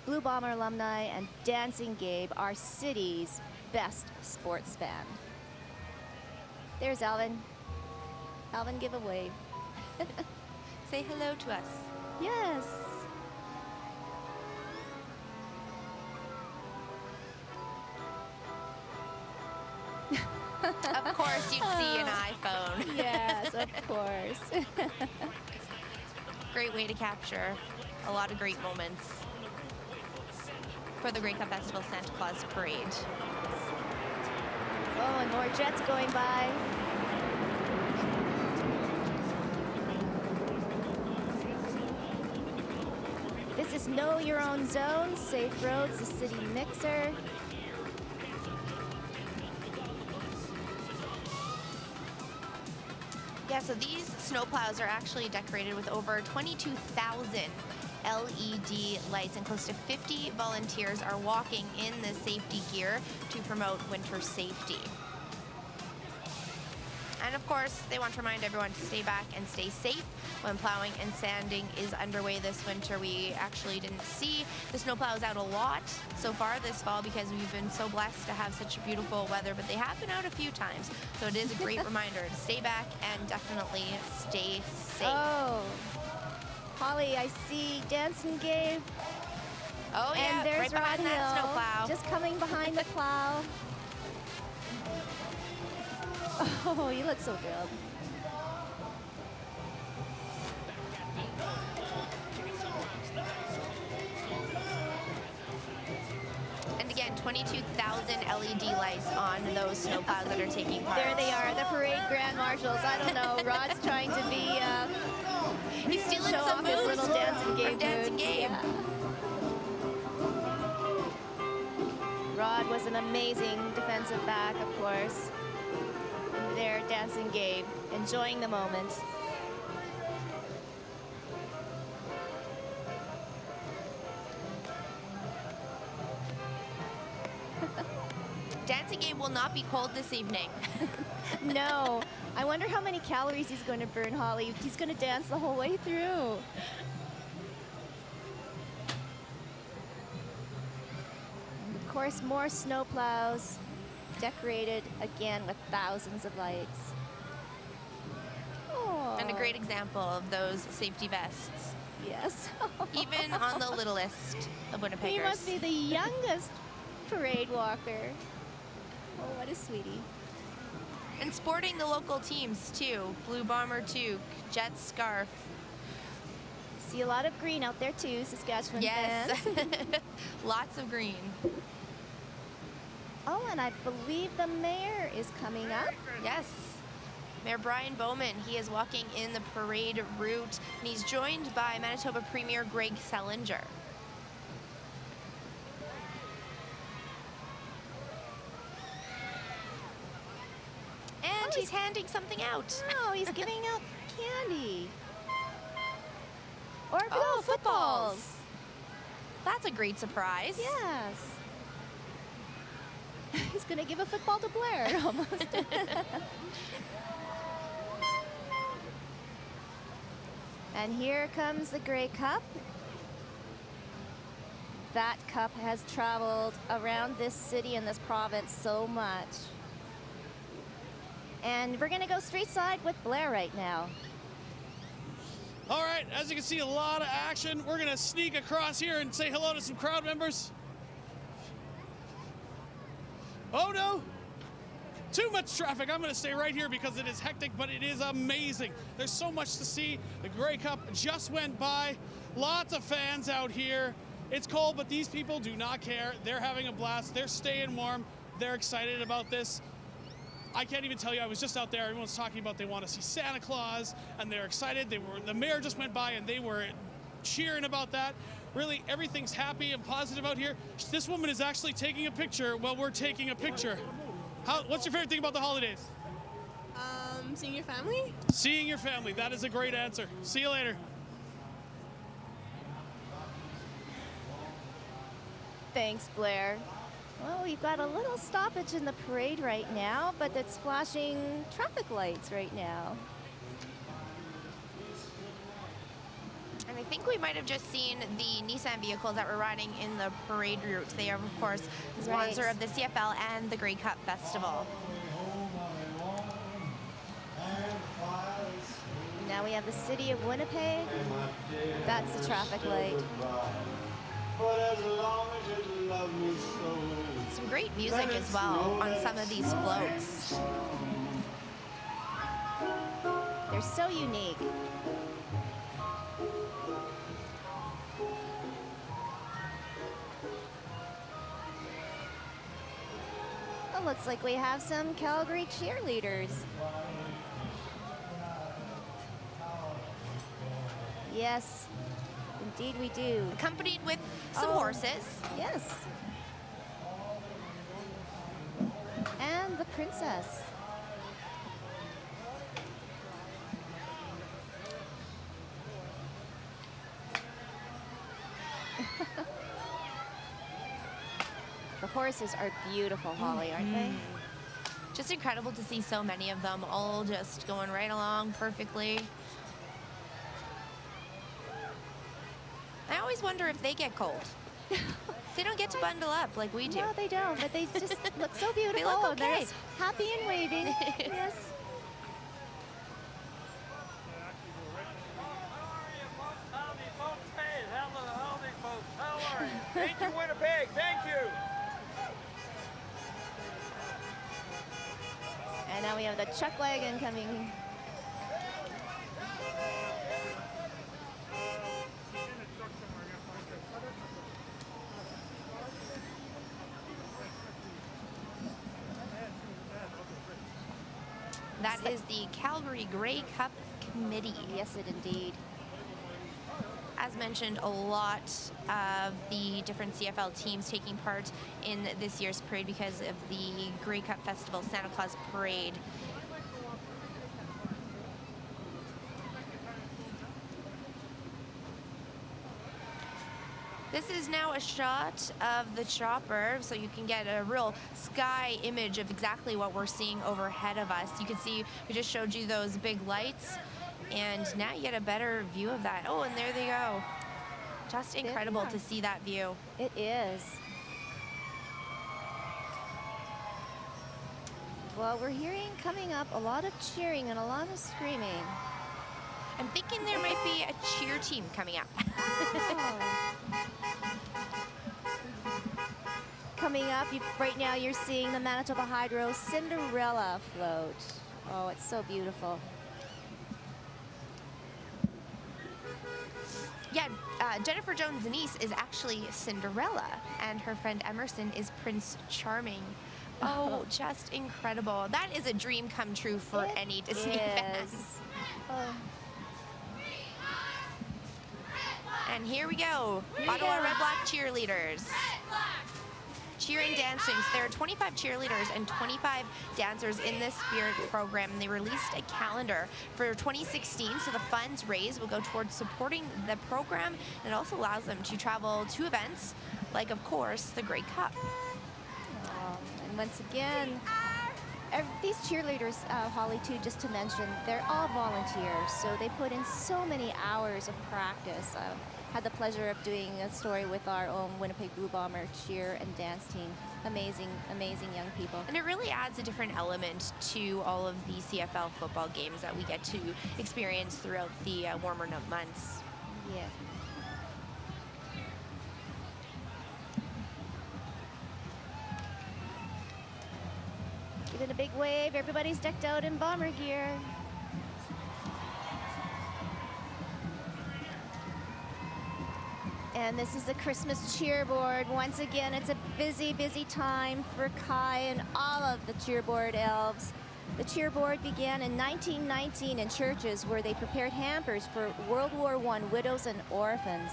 Blue Bomber alumni, and Dancing Gabe, our city's best sports band. There's Alvin. Alvin, give a wave. Say hello to us. Yes. Of course, you'd see an iPhone. Yes, of course. Great way to capture a lot of great moments for the Grey Cup Festival Santa Claus Parade. Oh, and more jets going by. This is Know Your Own Zone, Safe Roads, the city mixer. Yeah, so these snowplows are actually decorated with over 22,000 LED lights, and close to 50 volunteers are walking in the safety gear to promote winter safety. And of course, they want to remind everyone to stay back and stay safe when plowing and sanding is underway this winter. We actually didn't see the snowplows out a lot so far this fall because we've been so blessed to have such beautiful weather, but they have been out a few times. So it is a great reminder to stay back and definitely stay safe. Oh, Holly, I see Dancing Gabe Oh, yeah, And there's right behind Rod that Hill, snowplow. just coming behind the plow. Oh, he looks so good. And again, 22,000 LED lights on those snowplows that are taking part. There they are, the parade grand marshals. I don't know, Rod's trying to be, he's stealing show some off his moves little Dancing Gabe from Dancing moves. Gabe. Yeah. Rod was an amazing defensive back, of course. And there, Dancing Gabe, enjoying the moment. Dancing Gabe will not be cold this evening. No. I wonder how many calories he's going to burn, Holly. He's going to dance the whole way through. And of course, more snowplows decorated again with thousands of lights. And a great example of those safety vests. Yes. Even on the littlest of Winnipeggers. He must be the youngest parade walker. Oh, what a sweetie. And sporting the local teams too. Blue Bomber toque, Jet scarf. See a lot of green out there too, Saskatchewan Yes. fans. Lots of green. Oh, and I believe the mayor is coming up. Yes. Mayor Brian Bowman, he is walking in the parade route, and he's joined by Manitoba Premier Greg Selinger. And he's handing something out. Oh, he's giving out candy. Or Oh, footballs. That's a great surprise. Yes. He's going to give a football to Blair, almost. And here comes the Grey Cup. That cup has traveled around this city and this province so much. And we're going to go street side with Blair right now. All right, as you can see, a lot of action. We're gonna sneak across here and say hello to some crowd members. Oh no, too much traffic. I'm gonna stay right here because it is hectic, but it is amazing. There's so much to see. The Grey Cup just went by. Lots of fans out here. It's cold, but these people do not care. They're having a blast. They're staying warm. They're excited about this. I can't even tell you, I was just out there, everyone's talking about they want to see Santa Claus, and they're excited. The mayor just went by and they were cheering about that. Really, everything's happy and positive out here. This woman is actually taking a picture while we're taking a picture. What's your favorite thing about the holidays? Seeing your family. Seeing your family, that is a great answer. See you later. Thanks, Blair. Well, we've got a little stoppage in the parade right now, but it's flashing traffic lights right now. And I think we might have just seen the Nissan vehicles that were riding in the parade route. They are, of course, the sponsor Right. of the CFL and the Grey Cup Festival. Now we have the city of Winnipeg. That's the traffic light. Some great music as well on some of these floats. They're so unique. It looks like we have some Calgary cheerleaders. Yes, indeed we do. Accompanied with some Oh, horses. Yes. And the princess. The horses are beautiful, Holly, aren't they? Just incredible to see so many of them all just going right along perfectly. I always wonder if they get cold. They don't get to bundle up like we do. No, they don't, but they just look so beautiful. They look and they're okay. just happy and waving. Yes. Hey, Thank you, Winnipeg. Thank you. And now we have the chuck wagon coming. That is the Calgary Grey Cup Committee. Yes, it indeed. As mentioned, a lot of the different CFL teams taking part in this year's parade because of the Grey Cup Festival Santa Claus Parade. This is now a shot of the chopper, so you can get a real sky image of exactly what we're seeing overhead of us. You can see, we just showed you those big lights, and now you get a better view of that. Oh, and there they go. Just incredible to see that view. It is. Well, we're hearing coming up a lot of cheering and a lot of screaming. I'm thinking there might be a cheer team coming up. Coming up, right now you're seeing the Manitoba Hydro Cinderella float. Oh, it's so beautiful. Yeah, Jennifer Jones' niece is actually Cinderella, and her friend Emerson is Prince Charming. Oh, just incredible. That is a dream come true for any Disney fan. Oh. And here we go. Ottawa Red Black cheerleaders. Cheering dancing. So there are 25 cheerleaders and 25 dancers in this Spirit program. They released a calendar for 2016, so the funds raised will go towards supporting the program, and it also allows them to travel to events like, of course, the Grey Cup. And once again, these cheerleaders, Holly, too, just to mention, they're all volunteers, so they put in so many hours of practice. Had the pleasure of doing a story with our own Winnipeg Blue Bomber cheer and dance team. Amazing, amazing young people. And it really adds a different element to all of the CFL football games that we get to experience throughout the warmer months. Yeah. Give it a big wave. Everybody's decked out in bomber gear. And this is the Christmas cheerboard. Once again, it's a busy, busy time for Kai and all of the cheerboard elves. The cheerboard began in 1919 in churches where they prepared hampers for World War I widows and orphans.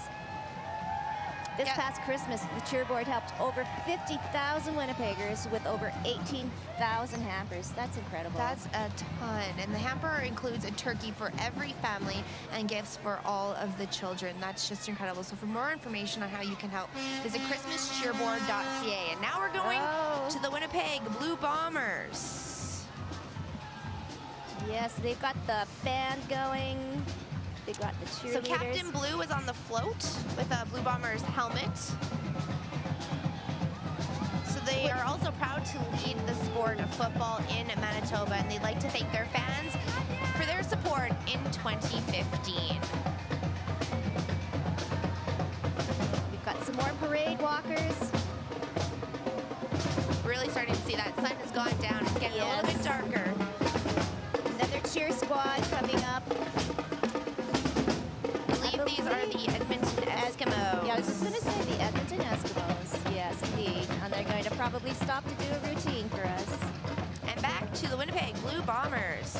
This past Christmas, the cheerboard helped over 50,000 Winnipeggers with over 18,000 hampers. That's incredible. That's a ton. And the hamper includes a turkey for every family and gifts for all of the children. That's just incredible. So for more information on how you can help, visit christmascheerboard.ca. And now we're going to the Winnipeg Blue Bombers. Yes, they've got the band going. They got the cheerleaders. So Captain Blue is on the float with a Blue Bombers helmet. So they are also proud to lead the sport of football in Manitoba, and they'd like to thank their fans for their support in 2015. We've got some more parade walkers. Really starting to see that sun has gone down. It's getting a little bit darker. Another cheer squad coming up. These are the Edmonton Eskimos. Yeah, I was just going to say the Edmonton Eskimos. Yes, indeed. And they're going to probably stop to do a routine for us. And back to the Winnipeg Blue Bombers.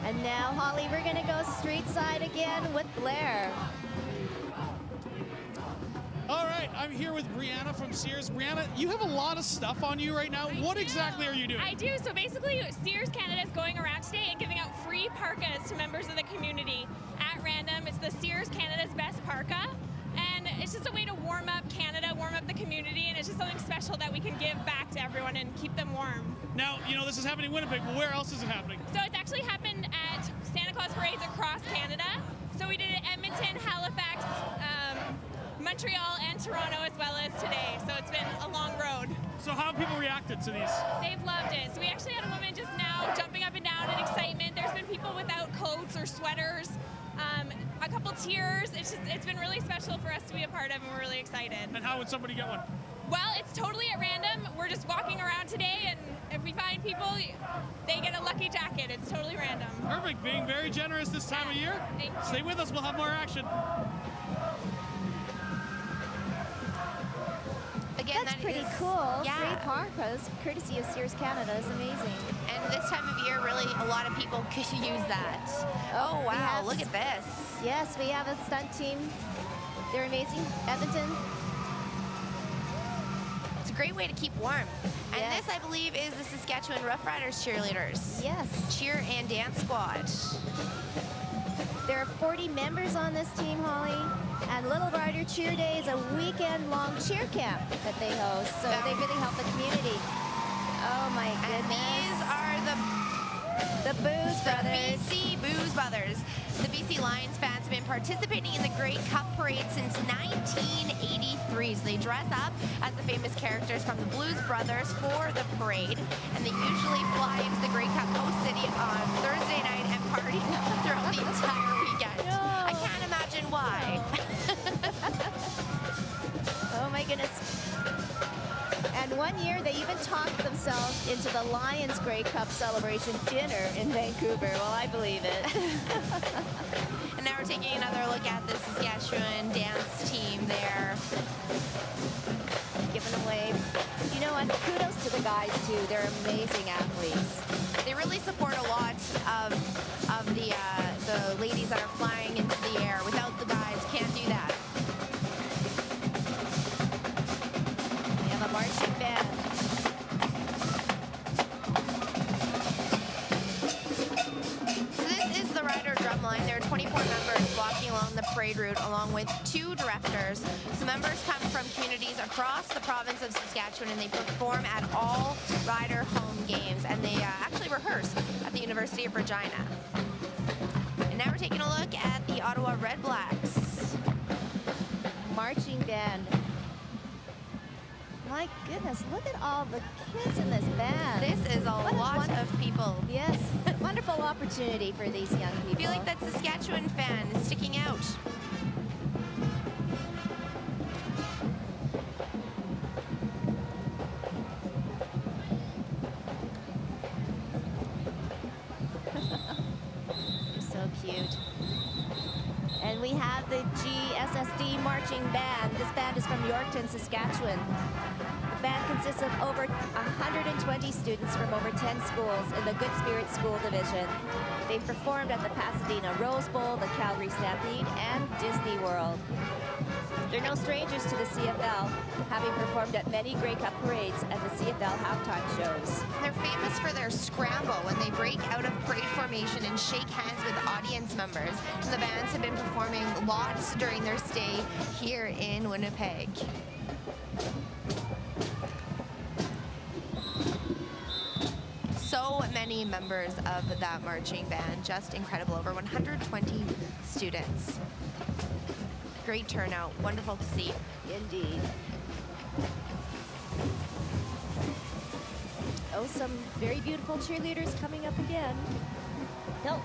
And now, Holly, we're going to go street side again with Blair. All right, I'm here with Brianna from Sears. Brianna, you have a lot of stuff on you right now. What exactly are you doing? I do. So basically, Sears Canada is going around today and giving out free parkas to members of the community at random. It's the Sears Canada's Best Parka. And it's just a way to warm up Canada, warm up the community, and it's just something special that we can give back to everyone and keep them warm. Now, you know, this is happening in Winnipeg, but where else is it happening? So it's actually happened at Santa Claus parades across Canada. So we did it at Edmonton, Halifax, Montreal, and Toronto as well as today. So it's been a long road. So how have people reacted to these? They've loved it. So we actually had a woman just now jumping up and down in excitement. There's been people without coats or sweaters, a couple tiers. It's been really special for us to be a part of, and we're really excited. And how would somebody get one? Well, it's totally at random. We're just walking around today, and if we find people, they get a lucky jacket. It's totally random. Perfect. Being very generous this time of year. Stay with us. We'll have more action. Again, That's pretty cool. Great parkas, courtesy of Sears Canada, is amazing. And this time of year, really, a lot of people could use that. Oh, wow, look at this. Yes, we have a stunt team. They're amazing. Edmonton. It's a great way to keep warm. And this, I believe, is the Saskatchewan Rough Riders cheerleaders. Yes. Cheer and dance squad. There are 40 members on this team, Holly. And Little Rider Cheer Day is a weekend-long cheer camp that they host, so they really help the community. Oh my goodness. And these are the Booze Brothers. BC Booze Brothers. The BC Lions fans have been participating in the Grey Cup Parade since 1983. So they dress up as the famous characters from the Blues Brothers for the parade, and they usually fly into the Grey Cup host city on Thursday night and party throughout the entire weekend. I can't imagine why. Oh my goodness. And one year they even talked themselves into the Lions Grey Cup celebration dinner in Vancouver. Well, I believe it. And now we're taking another look at the Saskatchewan dance team there. Giving away. You know what? Kudos to the guys, too. They're amazing athletes. They really support a lot of the ladies that are flying into the air. Without the guys, can't do that. We have a marching band. So this is the Rider Drumline. There are 24 members walking along the parade route along with 2 directors. So members come from communities across the province of Saskatchewan, and they perform at all Rider home games, and they actually rehearse at the University of Regina. And now we're taking a look at the Ottawa Red Blacks. Marching band. My goodness, look at all the kids in this band. This is a lot of people. Yes, wonderful opportunity for these young people. I feel like that Saskatchewan fan is sticking out. So cute. And we have the GSSD Marching Band. This band is from Yorkton, Saskatchewan. The band consists of over 120 students from over 10 schools in the Good Spirit School Division. They've performed at the Pasadena Rose Bowl, the Calgary Stampede, and Disney World. They're no strangers to the CFL, having performed at many Grey Cup parades and the CFL halftime shows. They're famous for their scramble when they break out of parade formation and shake hands with audience members. The bands have been performing lots during their stay here in Winnipeg. So many members of that marching band, just incredible. Over 120 students. Great turnout, wonderful to see. Indeed. Oh, some very beautiful cheerleaders coming up again. Nope.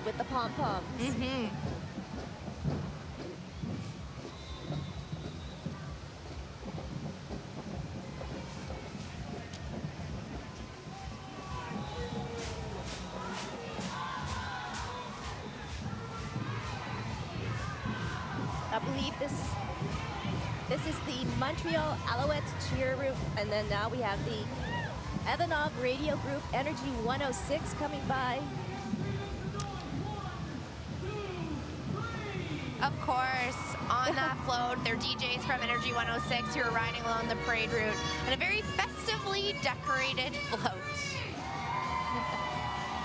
With the pom-poms. Mm-hmm. I believe this is the Montreal Alouettes cheer route, and then now we have the Evanov radio group Energy 106 coming by. Of course, on that float, they're DJs from Energy 106 who are riding along the parade route on a very festively decorated float.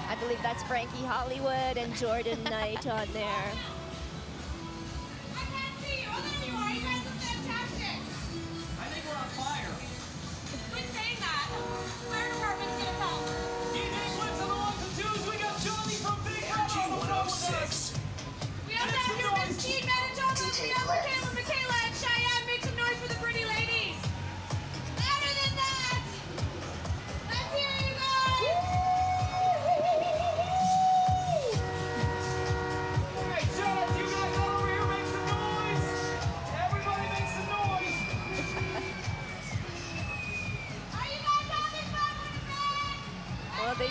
I believe that's Frankie Hollywood and Jordan Knight on there. We also have your best team, Manitoba, Michaela, and Cheyenne. Make some noise for the pretty ladies. Louder than that. Let's hear you guys.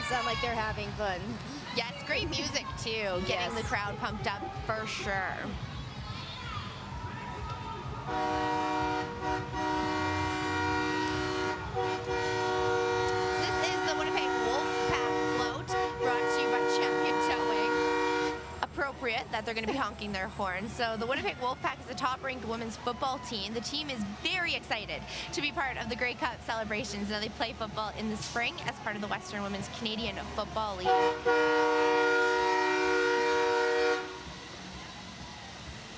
sound like they're having fun. Yes, great music too, getting the crowd pumped up for sure. This is the Winnipeg Wolfpack float, brought to you by Champion Towing. Appropriate that they're going to be honking their horns. So the Winnipeg Wolfpack is the top-ranked women's football team. The team is very excited to be part of the Grey Cup celebrations. Now they play football in the spring as part of the Western Women's Canadian Football League.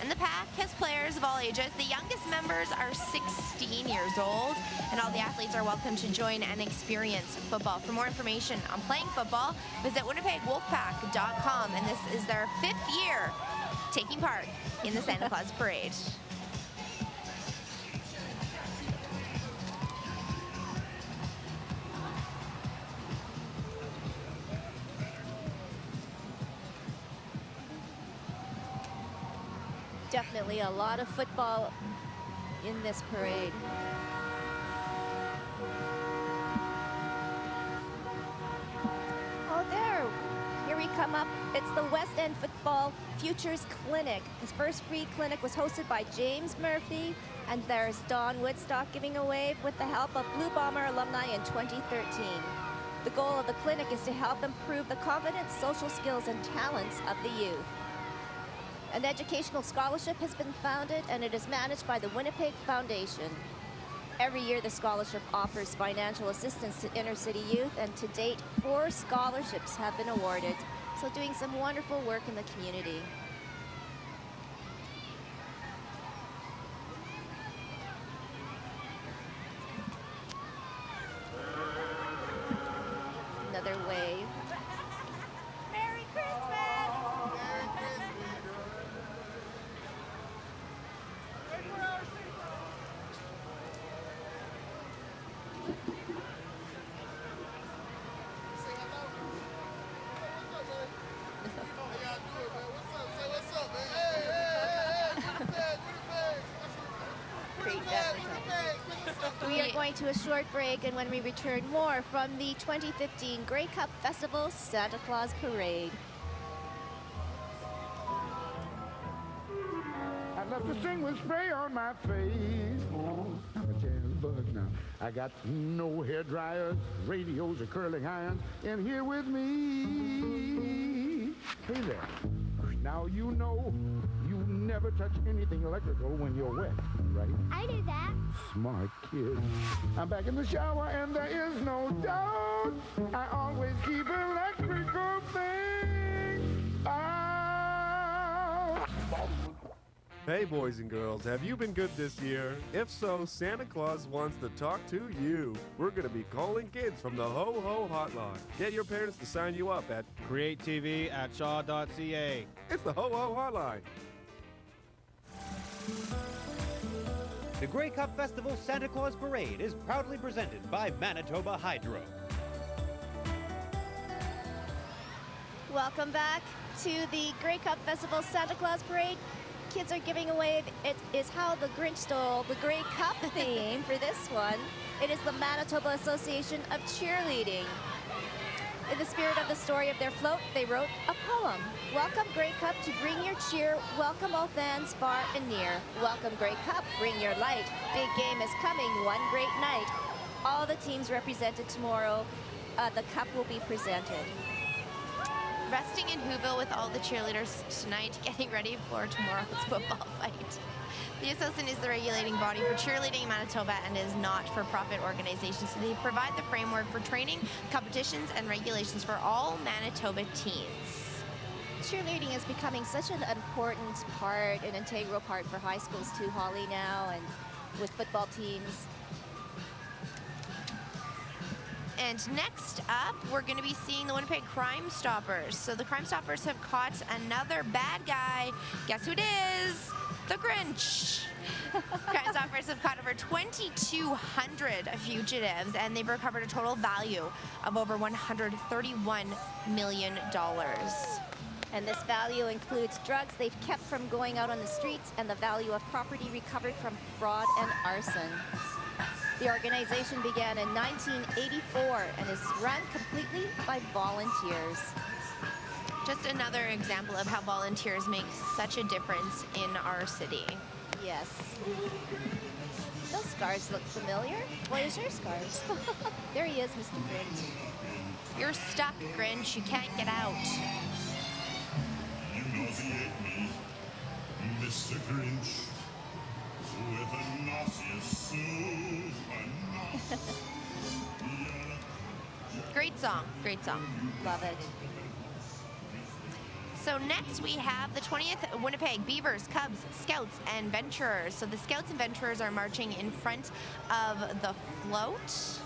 And the pack has players of all ages. The youngest members are 16 years old, and all the athletes are welcome to join and experience football. For more information on playing football, visit winnipegwolfpack.com, and this is their 5th year taking part in the Santa Claus Parade. Definitely a lot of football in this parade. Oh, there. Here we come up. It's the West End Football Futures Clinic. This first free clinic was hosted by James Murphy, and there's Don Woodstock giving away with the help of Blue Bomber alumni in 2013. The goal of the clinic is to help improve the confidence, social skills, and talents of the youth. An educational scholarship has been founded, and it is managed by the Winnipeg Foundation. Every year, the scholarship offers financial assistance to inner-city youth, and to date, 4 scholarships have been awarded. So doing some wonderful work in the community. Another wave. Merry Christmas! We are going to a short break, and when we return, more from the 2015 Grey Cup Festival Santa Claus Parade. I'd love to sing with spray on my face. Oh, I'm a jazz bug now. I got no hair dryers, radios, or curling irons, and here with me. Hey there. Now you know you never touch anything electrical when you're wet, right? I do that. Smart kid. I'm back in the shower and there is no doubt. I always keep electrical things out. Hey, boys and girls, have you been good this year? If so, Santa Claus wants to talk to you. We're going to be calling kids from the Ho Ho Hotline. Get your parents to sign you up at createtv@shaw.ca. It's the Ho Ho Hotline. The Grey Cup Festival Santa Claus Parade is proudly presented by Manitoba Hydro. Welcome back to the Grey Cup Festival Santa Claus Parade. Kids are giving away, it is How the Grinch Stole the Grey Cup theme for this one. It is the Manitoba Association of Cheerleading. In the spirit of the story of their float, they wrote a poem. Welcome Grey Cup to bring your cheer. Welcome all fans far and near. Welcome Grey Cup, bring your light. Big game is coming, one great night. All the teams represented tomorrow, the cup will be presented. Resting in Whoville with all the cheerleaders tonight, getting ready for tomorrow's football fight. The association is the regulating body for cheerleading in Manitoba and is not-for-profit organization, so they provide the framework for training, competitions, and regulations for all Manitoba teams. Cheerleading is becoming such an important part, an integral part for high schools too, Holly, now, and with football teams. And next up, we're going to be seeing the Winnipeg Crime Stoppers. So the Crime Stoppers have caught another bad guy. Guess who it is? The Grinch. Crime Stoppers have caught over 2,200 fugitives, and they've recovered a total value of over $131 million. And this value includes drugs they've kept from going out on the streets and the value of property recovered from fraud and arson. The organization began in 1984 and is run completely by volunteers. Just another example of how volunteers make such a difference in our city. Yes. Those scars look familiar. Where's your scars? There he is, Mr. Grinch. You're stuck, Grinch. You can't get out. You nauseate me, Mr. Grinch, with a nauseous soothe my nostrils. Great song. Great song. Love it. So next we have the 20th Winnipeg Beavers, Cubs, Scouts, and Venturers. So the Scouts and Venturers are marching in front of the float.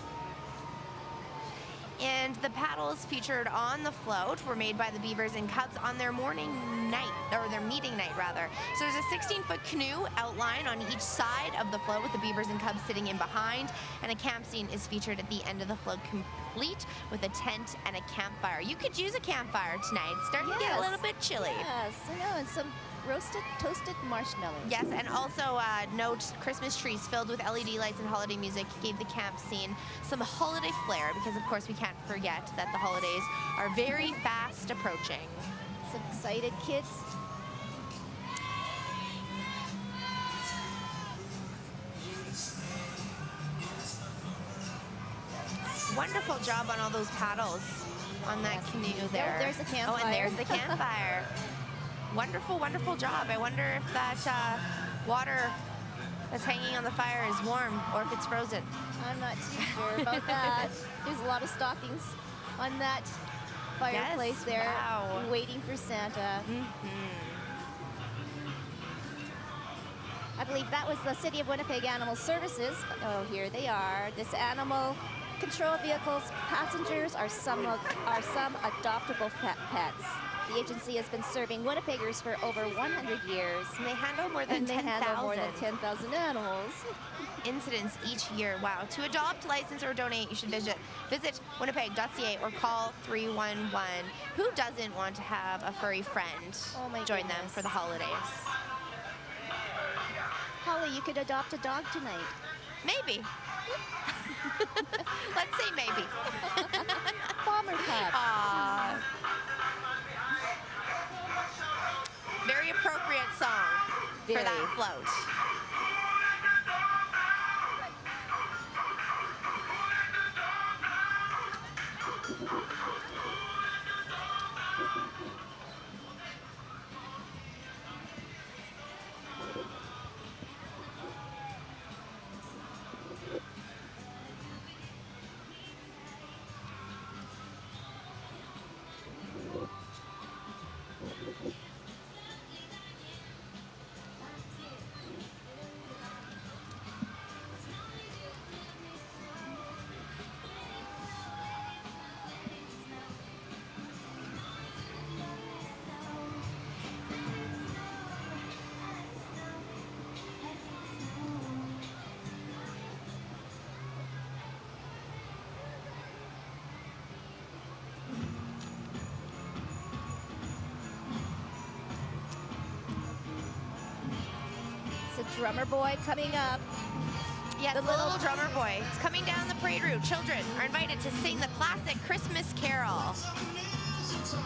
And the paddles featured on the float were made by the Beavers and Cubs on their morning night, or their meeting night rather. So there's a 16-foot canoe outline on each side of the float with the Beavers and Cubs sitting in behind, and a camp scene is featured at the end of the float, complete with a tent and a campfire. You could use a campfire tonight. It's starting to get a little bit chilly. Yes, I know, and some roasted, toasted marshmallows. Yes, and also note Christmas trees filled with LED lights and holiday music gave the camp scene some holiday flair because, of course, we can't forget that the holidays are very fast approaching. Some excited kids. Wonderful job on all those paddles on that canoe there. Oh, there's a campfire. Oh, and there's the campfire. Wonderful, wonderful job. I wonder if that water that's hanging on the fire is warm or if it's frozen. I'm not too sure about that. There's a lot of stockings on that fireplace there, wow. waiting for Santa. I believe that was the City of Winnipeg Animal Services. Oh, here they are. This animal control vehicle's passengers are some adoptable pets. The agency has been serving Winnipeggers for over 100 years. And they handle more than 10,000 animals. Incidents each year. Wow. To adopt, license, or donate, you should visit winnipeg.ca or call 311. Who doesn't want to have a furry friend join them for the holidays? Holly, you could adopt a dog tonight. Maybe. Let's say maybe. Bomber pup. Aww. Very appropriate song for that float. Drummer boy coming up. Yes, the little drummer boy. It's coming down the parade route. Children are invited to sing the classic Christmas Carol.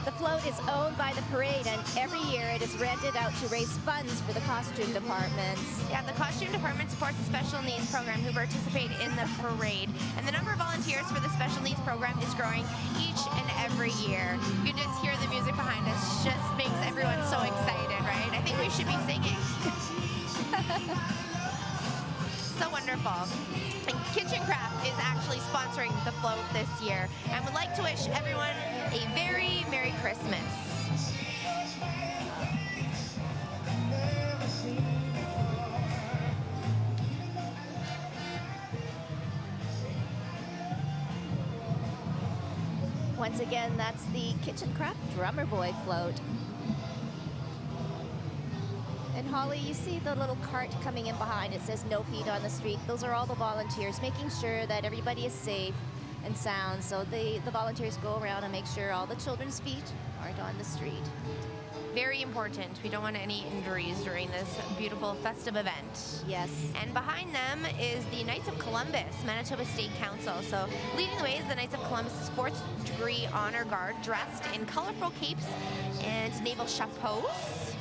The float is owned by the parade, and every year it is rented out to raise funds for the costume departments. Yeah, the costume department supports the special needs program who participate in the parade. And the number of volunteers for the special needs program is growing each and every year. You can just hear the music behind us. Just makes everyone so excited, right? I think we should be singing. So wonderful. And Kitchen Craft is actually sponsoring the float this year and would like to wish everyone a very Merry Christmas. Once again, that's the Kitchen Craft Drummer Boy float. And Holly, you see the little cart coming in behind. It says no feet on the street. Those are all the volunteers making sure that everybody is safe and sound. So the volunteers go around and make sure all the children's feet aren't on the street. Very important. We don't want any injuries during this beautiful festive event. Yes. And behind them is the Knights of Columbus, Manitoba State Council. So leading the way is the Knights of Columbus's 4th degree honor guard, dressed in colorful capes and naval chapeaus.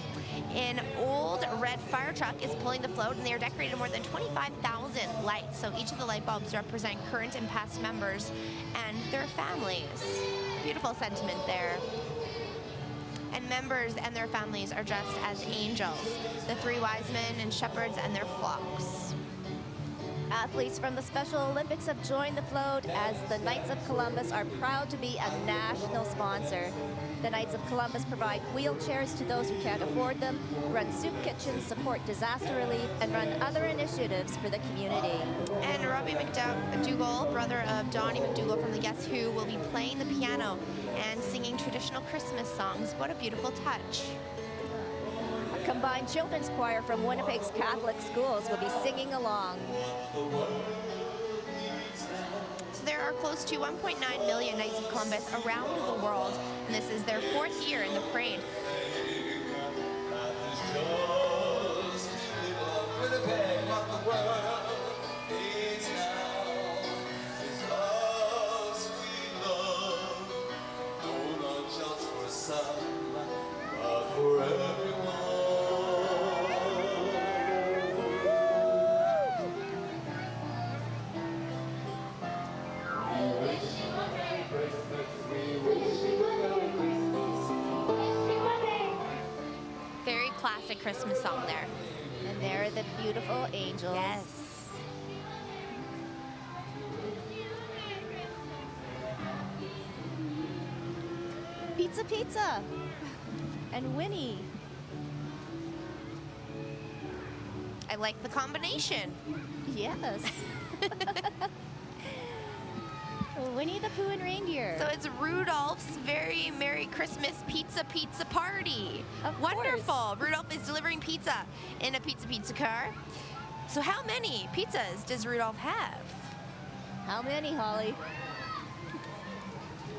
An old red fire truck is pulling the float, and they are decorated more than 25,000 lights. So each of the light bulbs represent current and past members and their families. Beautiful sentiment there. And members and their families are dressed as angels, the 3 wise men and shepherds and their flocks. Athletes from the Special Olympics have joined the float, as the Knights of Columbus are proud to be a national sponsor. The Knights of Columbus provide wheelchairs to those who can't afford them, run soup kitchens, support disaster relief, and run other initiatives for the community. And Robbie McDougall, brother of Donnie McDougall from the Guess Who, will be playing the piano and singing traditional Christmas songs. What a beautiful touch. A combined children's choir from Winnipeg's Catholic schools will be singing along. So there are close to 1.9 million Knights of Columbus around the world, and this is their 4th year in the parade. Very classic Christmas song there. And there are the beautiful angels. Yes. Pizza, pizza. And Winnie. I like the combination. Yes. Winnie the Pooh and reindeer. So it's Rudolph's very Merry Christmas pizza party. Wonderful. Rudolph is delivering pizza in a pizza car. So how many pizzas does Rudolph have? How many, Holly?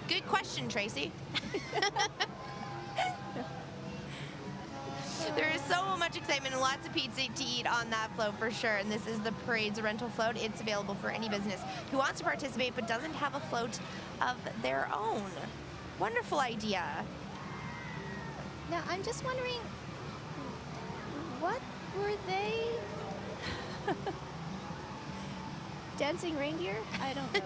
Good question, Tracy. There is so much excitement and lots of pizza to eat on that float for sure. And this is the parade's rental float. It's available for any business who wants to participate but doesn't have a float of their own. Wonderful idea. Now, I'm just wondering, what were they? Dancing reindeer? I don't know.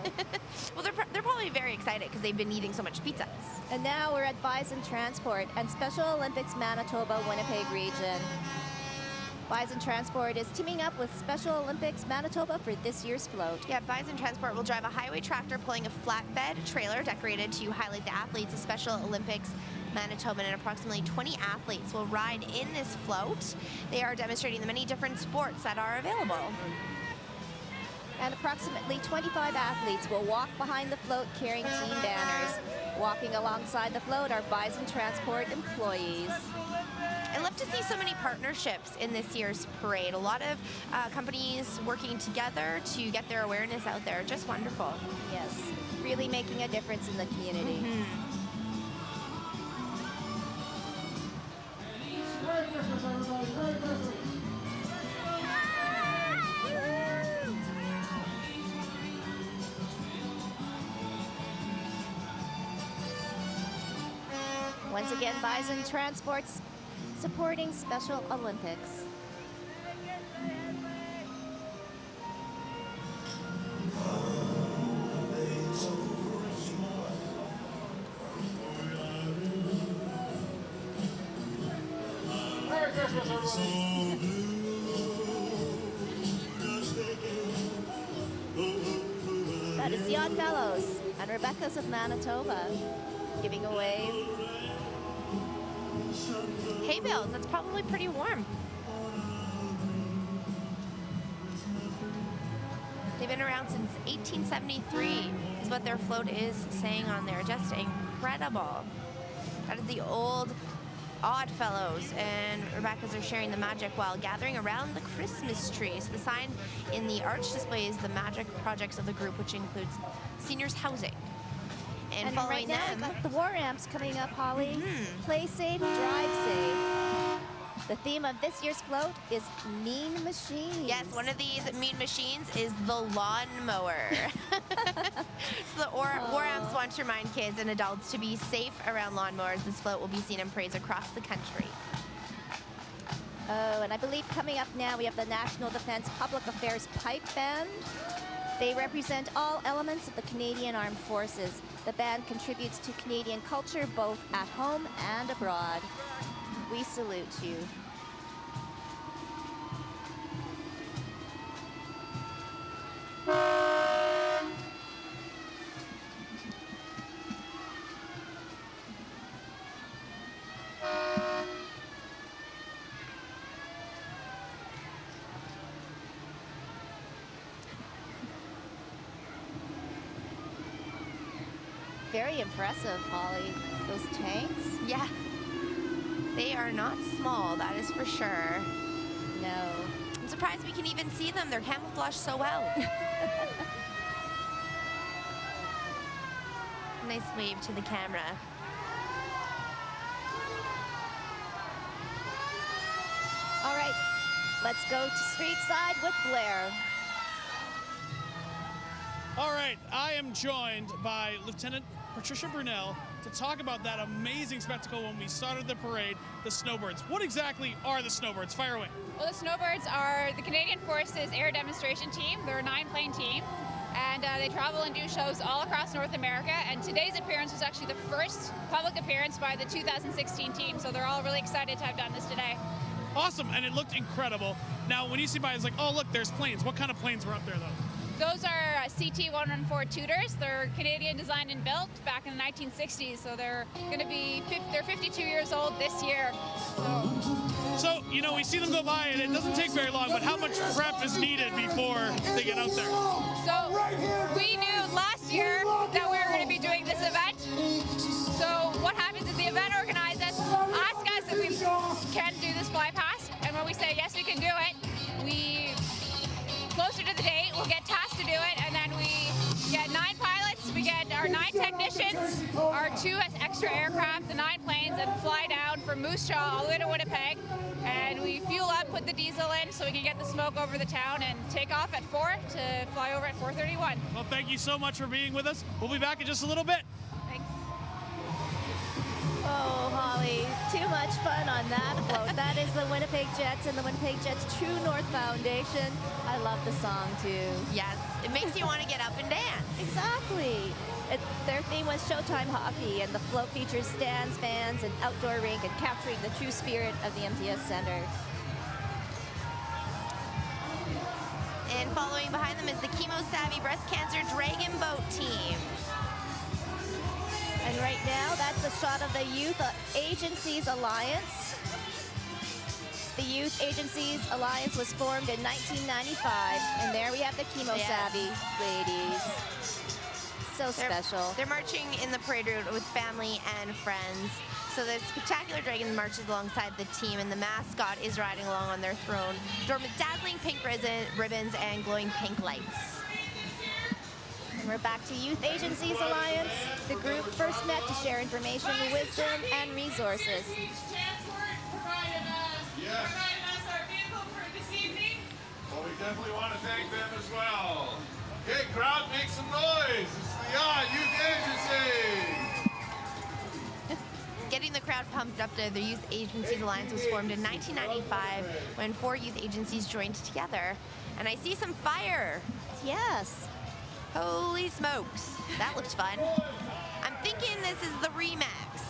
Well, they're probably very excited because they've been eating so much pizza. And now we're at Bison Transport and Special Olympics Manitoba Winnipeg region. Bison Transport is teaming up with Special Olympics Manitoba for this year's float. Yeah, Bison Transport will drive a highway tractor pulling a flatbed trailer decorated to highlight the athletes of Special Olympics Manitoba, and approximately 20 athletes will ride in this float. They are demonstrating the many different sports that are available. And approximately 25 athletes will walk behind the float carrying team banners. Walking alongside the float are Bison Transport employees. I love to see so many partnerships in this year's parade. A lot of companies working together to get their awareness out there. Just wonderful. Yes, really making a difference in the community. Merry Christmas, everybody. Merry Christmas. Once again, Bison Transport's supporting Special Olympics. Merry Christmas, everybody. That is the Oddfellows and Rebecca's of Manitoba giving away hay bales. That's probably pretty warm. They've been around since 1873 is what their float is saying on there. Just incredible. That is the old Oddfellows, and Rebecca's are sharing the magic while gathering around the Christmas tree. So the sign in the arch displays the magic projects of the group, which includes seniors housing And right following now, them, we've got the War Amps coming up, Holly. Play safe, drive safe. The theme of this year's float is Mean Machines. yes, one of these mean machines is the lawnmower. So the War Amps want to remind kids and adults to be safe around lawnmowers. This float will be seen in parades across the country. Oh, and I believe coming up now, we have the National Defence Public Affairs Pipe Band. They represent all elements of the Canadian Armed Forces. The band contributes to Canadian culture both at home and abroad. We salute you. Very impressive, Holly. Those tanks? Yeah. They are not small, that is for sure. No. I'm surprised we can even see them. They're camouflaged so well. Nice wave to the camera. All right, let's go to street side with Blair. All right, I am joined by Lieutenant Patricia Brunel to talk about that amazing spectacle when we started the parade, the Snowbirds. What exactly are the Snowbirds? Fire away. Well, the Snowbirds are the Canadian Forces air demonstration team. They're a 9-plane team, and they travel and do shows all across North America. And today's appearance was actually the first public appearance by the 2016 team, so they're all really excited to have done this today. Awesome, and it looked incredible. Now, when you see by, it's like, oh, look, there's planes. What kind of planes were up there, though? Those are CT-114 Tudors. They're Canadian designed and built back in the 1960s, so they're going to be, they're 52 years old this year. So, you know, we see them go by, and it doesn't take very long, but how much prep is needed before they get out there? So, we knew last year that we were going to be doing this event. So, what happens is the event organizers ask us if we can do this fly past, and when we say yes, we can do it, we, closer to the date, we'll get tasked to do it, and then we get 9 pilots, we get our 9 technicians, our 2 extra aircraft, the 9 planes, and fly down from Moose Jaw all the way to Winnipeg, and we fuel up, put the diesel in so we can get the smoke over the town and take off at 4 to fly over at 4:31. Well, thank you so much for being with us. We'll be back in just a little bit. Oh, Holly, too much fun on that float. That is the Winnipeg Jets and the Winnipeg Jets True North Foundation. I love the song, too. Yes, it makes you want to get up and dance. Exactly. Their theme was Showtime Hockey, and the float features stands, fans, and outdoor rink, and capturing the true spirit of the MTS Center. And following behind them is the Chemo Savvy Breast Cancer Dragon Boat team. And right now, that's a shot of the Youth Agencies Alliance. The Youth Agencies Alliance was formed in 1995, and there we have the Chemo Savvy ladies. So special. They're marching in the parade route with family and friends. So the Spectacular Dragon marches alongside the team, and the mascot is riding along on their throne, adorned with dazzling pink ribbons and glowing pink lights. We're back to Youth Agencies Alliance. The group first met to share information, wisdom, and resources. Well, we definitely want to thank them as well. Okay, crowd, make some noise. It's the Youth Agency. Getting the crowd pumped up to the Youth Agencies Alliance was formed in 1995 when 4 youth agencies joined together. And I see some fire. Yes. Holy smokes. That looks fun. I'm thinking this is the Remax.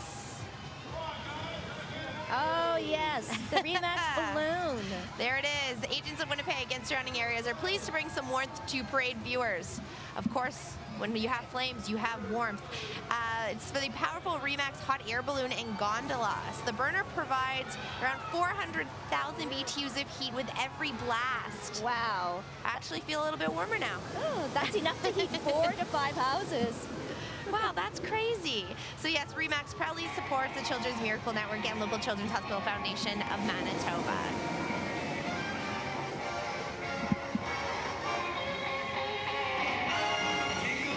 Oh, yes. The Remax balloon. There it is. The agents of Winnipeg and surrounding areas are pleased to bring some warmth to parade viewers. Of course, when you have flames, you have warmth. It's for the powerful Remax hot air balloon and gondolas. The burner provides around 400,000 BTUs of heat with every blast. Wow. I actually feel a little bit warmer now. Oh, that's enough to heat 4 to 5 houses. Wow, that's crazy. So yes, Remax proudly supports the Children's Miracle Network and local Children's Hospital Foundation of Manitoba.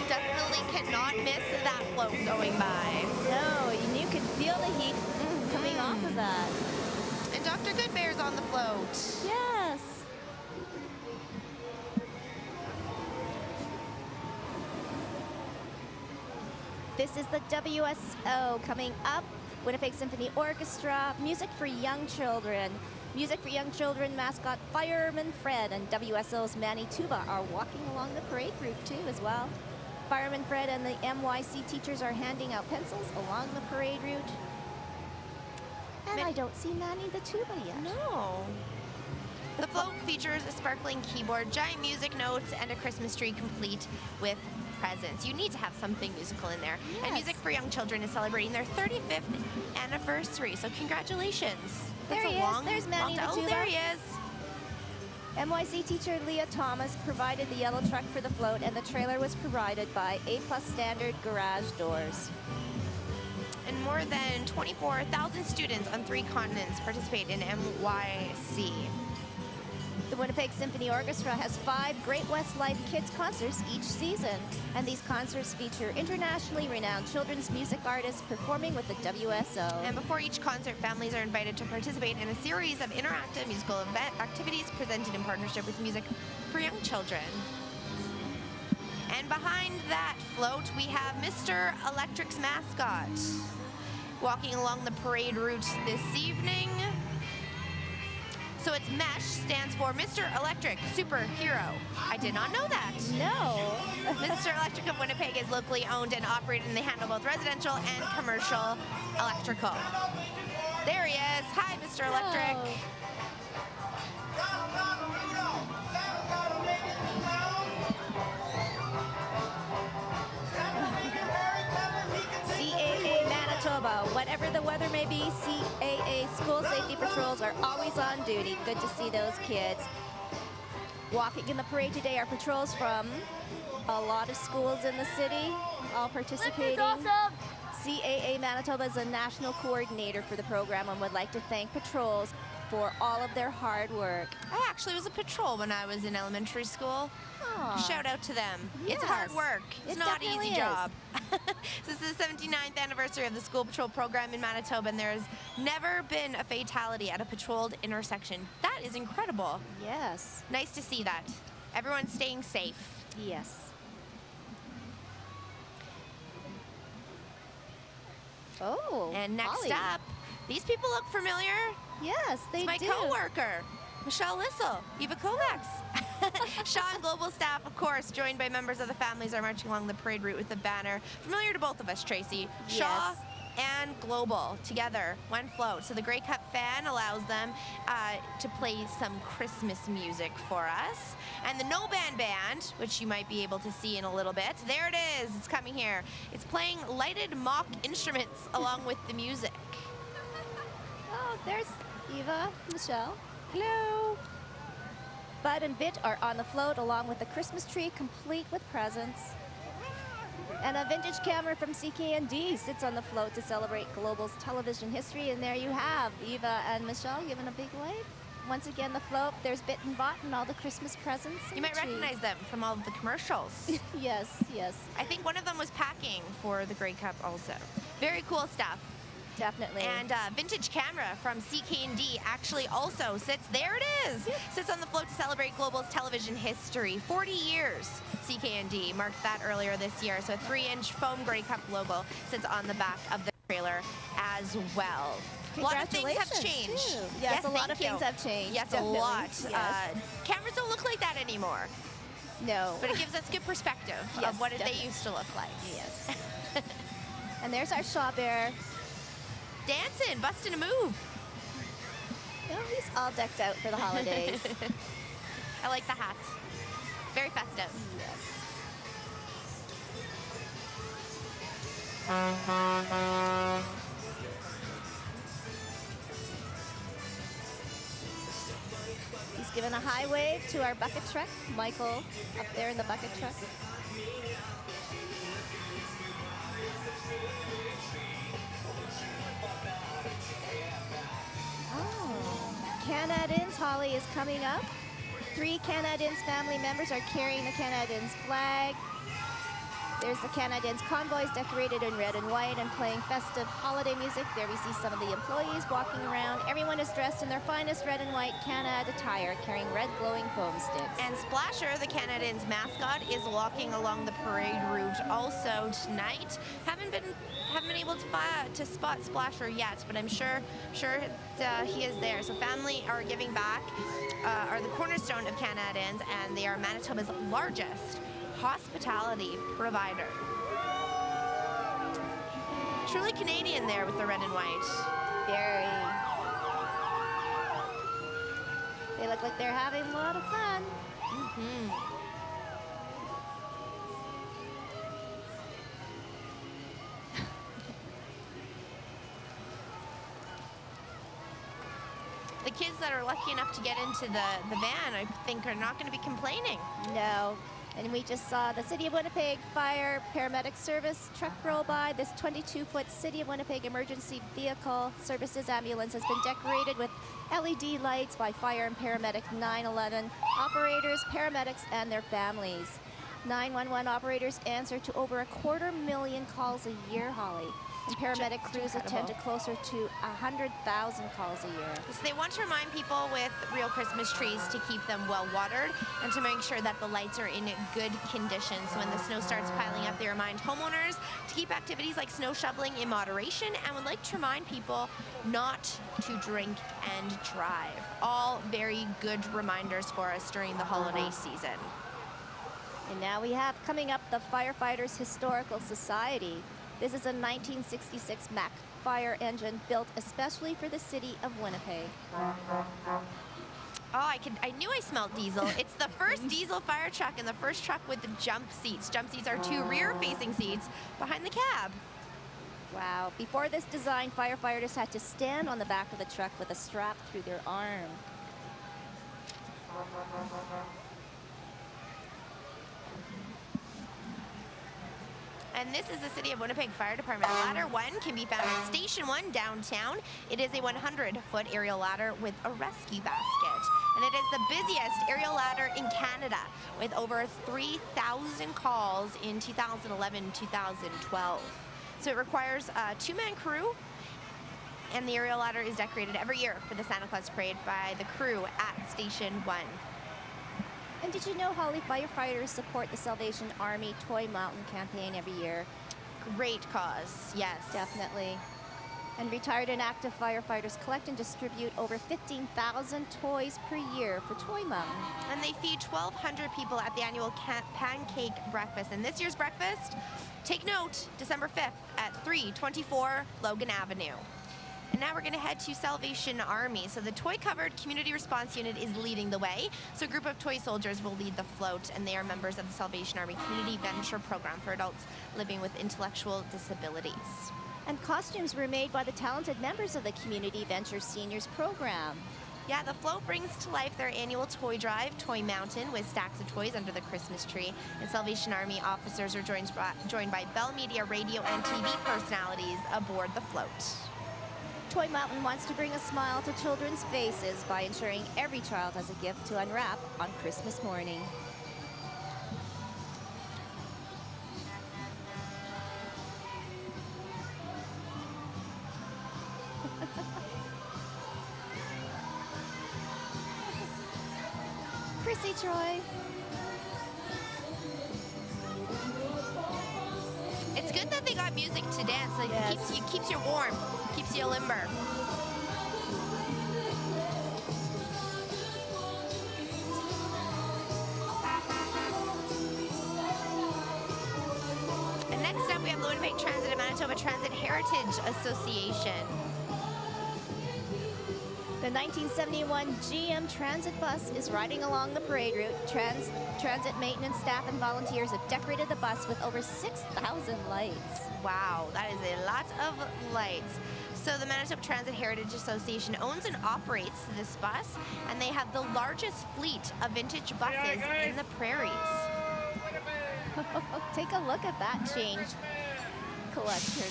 Definitely cannot miss that float going by. No, and you can feel the heat coming off of that. And Dr. Goodbear's on the float. Yes. This is the WSO coming up. Winnipeg Symphony Orchestra, Music for Young Children. Music for Young Children mascot Fireman Fred and WSO's Manny Tuba are walking along the parade route too as well. Fireman Fred and the MYC teachers are handing out pencils along the parade route. And I don't see Manny the Tuba yet. No. The float features a sparkling keyboard, giant music notes, and a Christmas tree complete with presents. You need to have something musical in there. Yes. And Music for Young Children is celebrating their 35th anniversary, so congratulations. There he is. There's Manny the Tuba. Oh, there he is. MYC teacher Leah Thomas provided the yellow truck for the float, and the trailer was provided by A+ Standard Garage Doors. And more than 24,000 students on 3 continents participate in MYC. The Winnipeg Symphony Orchestra has 5 Great West Life Kids concerts each season, and these concerts feature internationally renowned children's music artists performing with the WSO. And before each concert, families are invited to participate in a series of interactive musical event activities presented in partnership with Music for Young Children. And behind that float, we have Mr. Electric's mascot walking along the parade route this evening. So it's MESH, stands for Mr. Electric Superhero. I did not know that. No. Mr. Electric of Winnipeg is locally owned and operated, and they handle both residential and commercial electrical. There he is. Hi, Mr. Electric. CAA Manitoba. Whatever the weather may be, CAA school safety patrols are always on duty. Good to see those kids. Walking in the parade today are patrols from a lot of schools in the city, all participating. CAA Manitoba is a national coordinator for the program and would like to thank patrols for all of their hard work. I actually was a patrol when I was in elementary school. Aw. Shout out to them. Yes. It's hard work. It's It not an definitely easy is. job. This is the 79th anniversary of the school patrol program in Manitoba, and there has never been a fatality at a patrolled intersection. That is incredible. Yes. Nice to see that. Everyone's staying safe. Yes. Oh. And next Holly. up, these people look familiar. Yes, they it's do. my coworker, Michelle Lissel, Eva Kovacs. Shaw and Global staff, of course, joined by members of the families, are marching along the parade route with the banner. Familiar to both of us, Tracy. Shaw and Global together, one float. So the Grey Cup fan allows them to play some Christmas music for us. And the No Band Band, which you might be able to see in a little bit, there it is, it's coming here. It's playing lighted mock instruments along with the music. Oh, there's Eva, Michelle. Hello. Bud and Bit are on the float along with the Christmas tree complete with presents. And a vintage camera from CKND sits on the float to celebrate Global's television history. And there you have Eva and Michelle giving a big wave. Once again, the float, there's Bit and Bot and all the Christmas presents. You might recognize them from all of the commercials. Yes, yes. I think one of them was packing for the Grey Cup also. Very cool stuff. Definitely. And vintage camera from CKND actually also sits, there it is, sits on the float to celebrate Global's television history. 40 years CKND marked that earlier this year. So a 3-inch foam Grey Cup logo sits on the back of the trailer as well. A lot of things have changed. Too. Yes, a lot of thank you. things have changed. Yes, definitely. a lot. Yes. Cameras don't look like that anymore. No. But it gives us good perspective Yes, of what definitely. they used to look like. Yes. And there's our Shaw Bear. Dancing, busting a move. You know, he's all decked out for the holidays. I like the hat. Very festive. He's given a high wave to our bucket truck. Michael up there in the bucket truck. Canadins, Holly is coming up. 3 Canadins family members are carrying the Canadins flag. There's the Canadians convoys decorated in red and white and playing festive holiday music. There we see some of the employees walking around. Everyone is dressed in their finest red and white Canada attire, carrying red glowing foam sticks. And Splasher, the Canadians mascot, is walking along the parade route also tonight. Haven't been able to spot Splasher yet, but I'm sure he is there. So family are giving back, are the cornerstone of Canadians, and they are Manitoba's largest hospitality provider. Truly Canadian there with the red and white. Very. They look like they're having a lot of fun. The kids that are lucky enough to get into the van, I think, are not going to be complaining. No. And we just saw the City of Winnipeg Fire Paramedic Service truck roll by. This 22-foot City of Winnipeg Emergency Vehicle Services ambulance has been decorated with LED lights by Fire and Paramedic 911 operators, paramedics, and their families. 911 operators answer to over 250,000 calls a year, Holly. And paramedic crews attend to closer to 100,000 calls a year. So they want to remind people with real Christmas trees to keep them well watered and to make sure that the lights are in good condition. So when the snow starts piling up, they remind homeowners to keep activities like snow shoveling in moderation and would like to remind people not to drink and drive. All very good reminders for us during the holiday season. And now we have coming up the Firefighters Historical Society. This is a 1966 Mack fire engine built especially for the City of Winnipeg. Oh, I knew I smelled diesel. It's the first diesel fire truck and the first truck with the jump seats. Jump seats are two rear-facing seats behind the cab. Wow. Before this design, firefighters had to stand on the back of the truck with a strap through their arm. And this is the City of Winnipeg Fire Department. Ladder 1 can be found at Station 1 downtown. It is a 100-foot aerial ladder with a rescue basket. And it is the busiest aerial ladder in Canada with over 3,000 calls in 2011-2012. So it requires a two-man crew, and the aerial ladder is decorated every year for the Santa Claus Parade by the crew at Station 1. And did you know, Holly, firefighters support the Salvation Army Toy Mountain campaign every year? Great cause, yes. Definitely. And retired and active firefighters collect and distribute over 15,000 toys per year for Toy Mountain. And they feed 1,200 people at the annual pancake breakfast. And this year's breakfast, take note, December 5th at 324 Logan Avenue. And now we're going to head to Salvation Army. So the toy-covered community response unit is leading the way. So a group of toy soldiers will lead the float, and they are members of the Salvation Army Community Venture Program for adults living with intellectual disabilities. And costumes were made by the talented members of the Community Venture Seniors Program. Yeah, the float brings to life their annual toy drive, Toy Mountain, with stacks of toys under the Christmas tree. And Salvation Army officers are joined by Bell Media radio and TV personalities aboard the float. Toy Mountain wants to bring a smile to children's faces by ensuring every child has a gift to unwrap on Christmas morning. Chrissy Troy. It's good that they got music to dance. Like, yes. keeps you warm, keeps you limber. And next up, we have the Winnipeg Transit and Manitoba Transit Heritage Association. The 1971 GM Transit bus is riding along the parade route. Transit maintenance staff and volunteers have decorated the bus with over 6,000 lights. Wow, that is a lot of lights. So the Manitoba Transit Heritage Association owns and operates this bus, and they have the largest fleet of vintage buses in the prairies. Take a look at that change collection.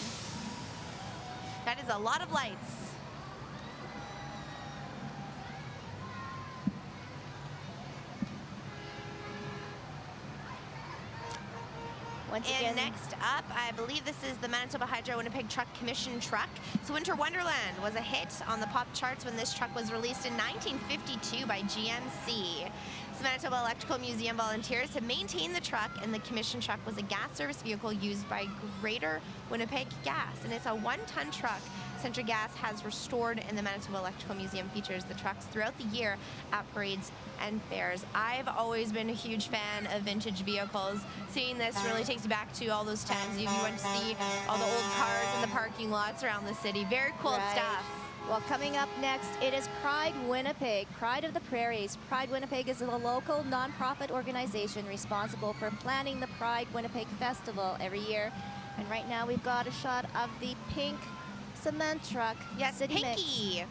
That is a lot of lights. Once and again, next up, I believe this is the Manitoba Hydro Winnipeg Truck Commission truck. So Winter Wonderland was a hit on the pop charts when this truck was released in 1952 by GMC. So Manitoba Electrical Museum volunteers have maintained the truck, and the commission truck was a gas service vehicle used by Greater Winnipeg Gas, and it's a 1-ton truck. Century Gas has restored, and the Manitoba Electrical Museum features the trucks throughout the year at parades and fairs. I've always been a huge fan of vintage vehicles. Seeing this really takes you back to all those times you went to see all the old cars in the parking lots around the city. Very cool stuff. Well, coming up next, it is Pride Winnipeg, Pride of the Prairies. Pride Winnipeg is a local nonprofit organization responsible for planning the Pride Winnipeg Festival every year. And right now we've got a shot of the pink cement truck. Yes, City Pinky. Mix.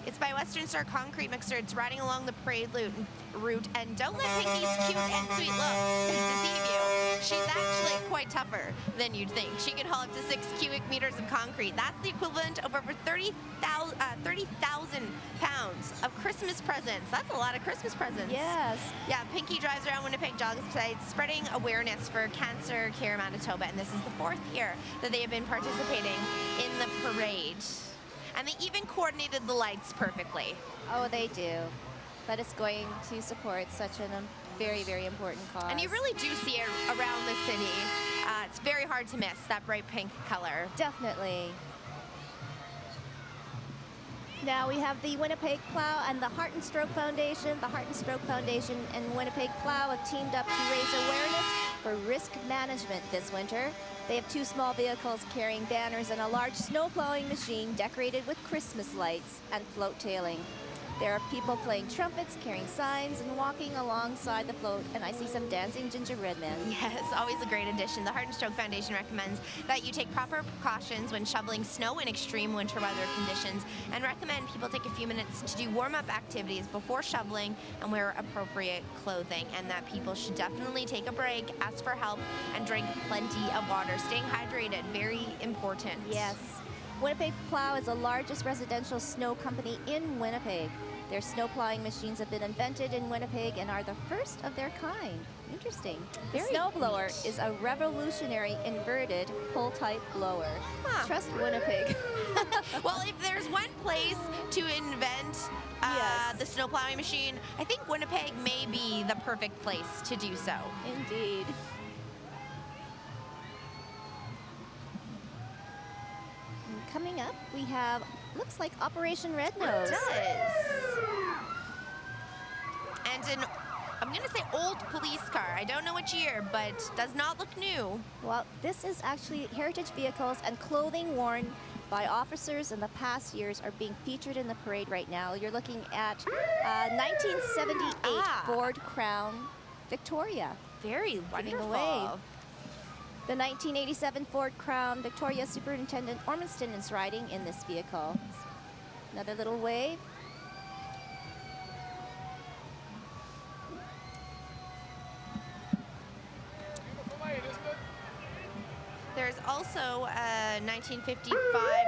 It's by Western Star Concrete Mixer. It's riding along the parade route, and don't let Pinky's cute and sweet looks deceive you. She's actually quite tougher than you'd think. She can haul up to 6 cubic meters of concrete. That's the equivalent of over 30,000 pounds of Christmas presents. That's a lot of Christmas presents. Yes. Yeah, Pinky drives around Winnipeg job sites spreading awareness for Cancer Care Manitoba, and this is the 4th year that they have been participating in the parade. And they even coordinated the lights perfectly. Oh, they do. But it's going to support such a very, very important cause. And you really do see it around the city. It's very hard to miss, that bright pink color. Definitely. Now we have the Winnipeg Plow and the Heart and Stroke Foundation. The Heart and Stroke Foundation and Winnipeg Plow have teamed up to raise awareness for risk management this winter. They have 2 small vehicles carrying banners and a large snow plowing machine decorated with Christmas lights and float tailing. There are people playing trumpets, carrying signs, and walking alongside the float, and I see some dancing gingerbread men. Yes, always a great addition. The Heart and Stroke Foundation recommends that you take proper precautions when shoveling snow in extreme winter weather conditions, and recommend people take a few minutes to do warm-up activities before shoveling and wear appropriate clothing, and that people should definitely take a break, ask for help, and drink plenty of water. Staying hydrated, very important. Yes. Winnipeg Plow is the largest residential snow company in Winnipeg. Their snow plowing machines have been invented in Winnipeg and are the first of their kind. Interesting. The snowblower is a revolutionary inverted pull-type blower. Trust Winnipeg. Well, if there's one place to invent the snow plowing machine, I think Winnipeg may be the perfect place to do so. Indeed. And coming up, we have, looks like Operation Red Nose. It does. And I'm going to say old police car. I don't know which year, but does not look new. Well, this is actually heritage vehicles and clothing worn by officers in the past years are being featured in the parade right now. You're looking at 1978 Ford Crown Victoria. Very wonderful. Away. The 1987 Ford Crown Victoria Superintendent Ormiston is riding in this vehicle. Another little wave. There's also a 1955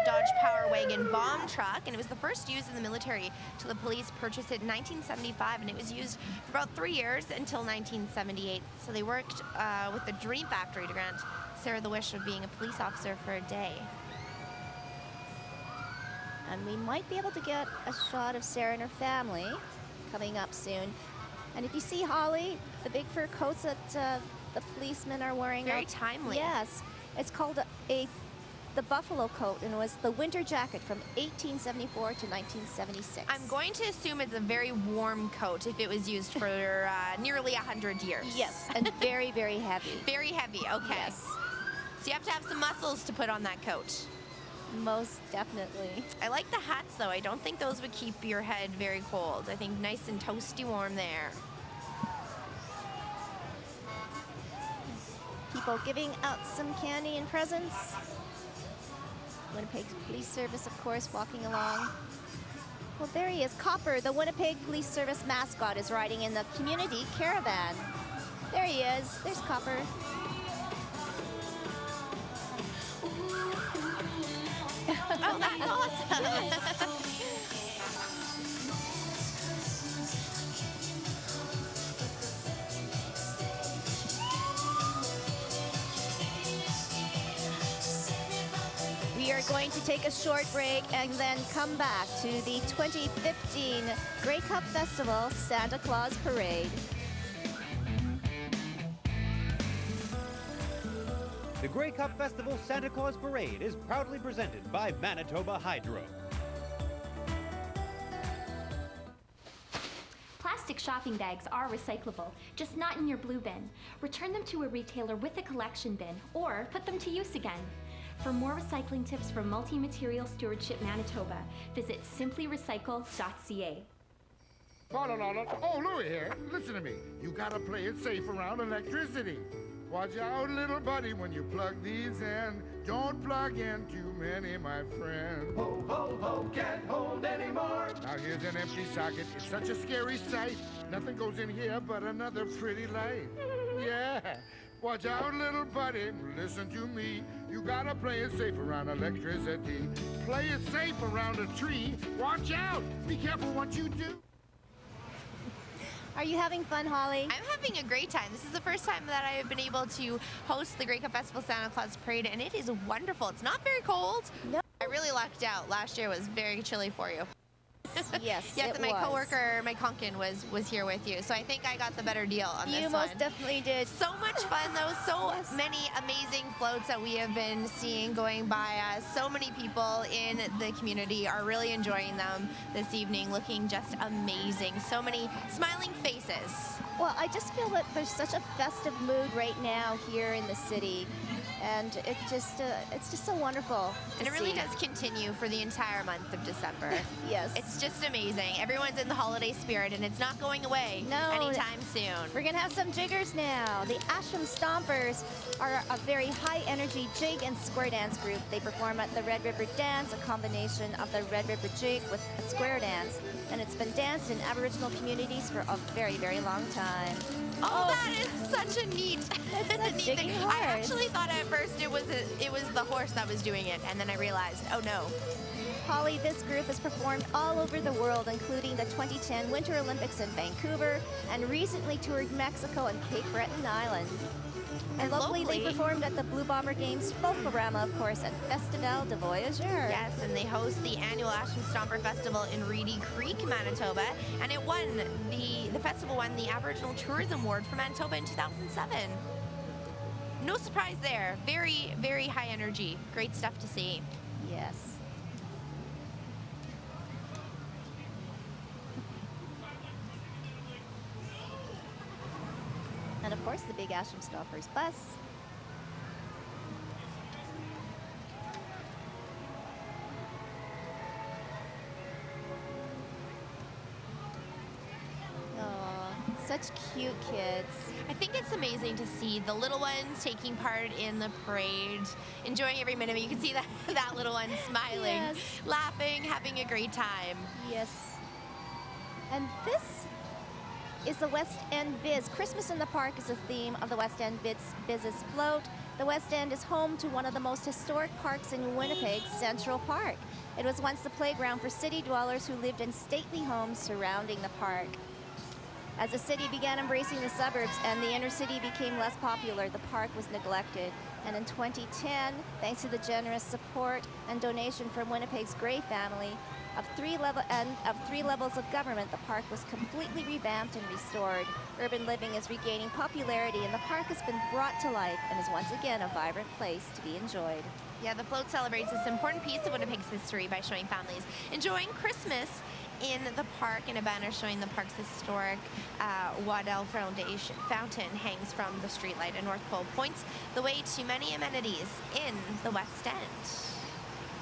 Dodge Power Wagon bomb truck, and it was the first used in the military till the police purchased it in 1975, and it was used for about 3 years until 1978. So they worked with the Dream Factory to grant Sarah the wish of being a police officer for a day. And we might be able to get a shot of Sarah and her family coming up soon. And if you see Holly, the big fur coats that the policemen are wearing. Very timely. Yes. It's called the buffalo coat, and it was the winter jacket from 1874 to 1976. I'm going to assume it's a very warm coat if it was used for nearly 100 years. Yes, and very, very heavy. Very heavy, okay. Yes. So you have to have some muscles to put on that coat. Most definitely. I like the hats, though. I don't think those would keep your head very cold. I think nice and toasty warm there. People giving out some candy and presents. Winnipeg Police Service, of course, walking along. Well, there he is. Copper, the Winnipeg Police Service mascot, is riding in the community caravan. There he is. There's Copper. Oh, that's awesome. going to take a short break and then come back to the 2015 Grey Cup Festival Santa Claus Parade. The Grey Cup Festival Santa Claus Parade is proudly presented by Manitoba Hydro. Plastic shopping bags are recyclable, just not in your blue bin. Return them to a retailer with a collection bin, or put them to use again. For more recycling tips from Multi-Material Stewardship Manitoba, visit simplyrecycle.ca. Oh, Louie here. Listen to me. You gotta play it safe around electricity. Watch out, little buddy, when you plug these in. Don't plug in too many, my friend. Ho, ho, ho, can't hold anymore. Now here's an empty socket. It's such a scary sight. Nothing goes in here but another pretty light. Yeah. Watch out, little buddy. Listen to me. You gotta play it safe around electricity. Play it safe around a tree. Watch out. Be careful what you do. Are you having fun, Holly? I'm having a great time. This is the first time that I have been able to host the Grey Cup Festival Santa Claus Parade, and it is wonderful. It's not very cold. No. I really lucked out. Last year was very chilly for you. Yes, yes, it my was. coworker, my Conkin, was here with you, so I think I got the better deal on this one. You most definitely did. So much fun, though. So many amazing floats that we have been seeing going by us. So many people in the community are really enjoying them this evening, looking just amazing. So many smiling faces. Well, I just feel that there's such a festive mood right now here in the city, and it's just so wonderful. And to it really see. does continue for the entire month of December. Yes. It's just amazing. Everyone's in the holiday spirit, and it's not going away anytime soon. We're going to have some jiggers now. The Ashram Stompers are a very high-energy jig and square dance group. They perform at the Red River Dance, a combination of the Red River Jig with a square dance. And it's been danced in Aboriginal communities for a very, very long time. Oh, that is such a neat, neat thing. I actually thought at first it was the horse that was doing it, and then I realized, oh no. Holly, this group has performed all over the world, including the 2010 Winter Olympics in Vancouver, and recently toured Mexico and Cape Breton Island. And locally, they performed at the Blue Bomber Games Folklorama, of course, at Festival de Voyageurs. Yes, and they host the annual Ashram Stomper Festival in Reedy Creek, Manitoba, and it won the festival won the Aboriginal Tourism Award for Manitoba in 2007. No surprise there. Very, very high energy. Great stuff to see. Yes. And of course, the big Ashram Stompers bus. Oh, such cute kids. I think it's amazing to see the little ones taking part in the parade, enjoying every minute of it. You can see that little one smiling, Yes. laughing, having a great time. Yes. And this is the West End Biz. Christmas in the Park is the theme of the West End Biz's float. The West End is home to one of the most historic parks in Winnipeg, Central Park. It was once the playground for city dwellers who lived in stately homes surrounding the park. As the city began embracing the suburbs and the inner city became less popular, the park was neglected. And in 2010, thanks to the generous support and donation from Winnipeg's Gray family, of three levels of government, the park was completely revamped and restored. Urban living is regaining popularity, and the park has been brought to life and is once again a vibrant place to be enjoyed. Yeah, the float celebrates this important piece of Winnipeg's history by showing families enjoying Christmas in the park, and a banner showing the park's historic Waddell fountain hangs from the streetlight, and North Pole points the way to many amenities in the West End.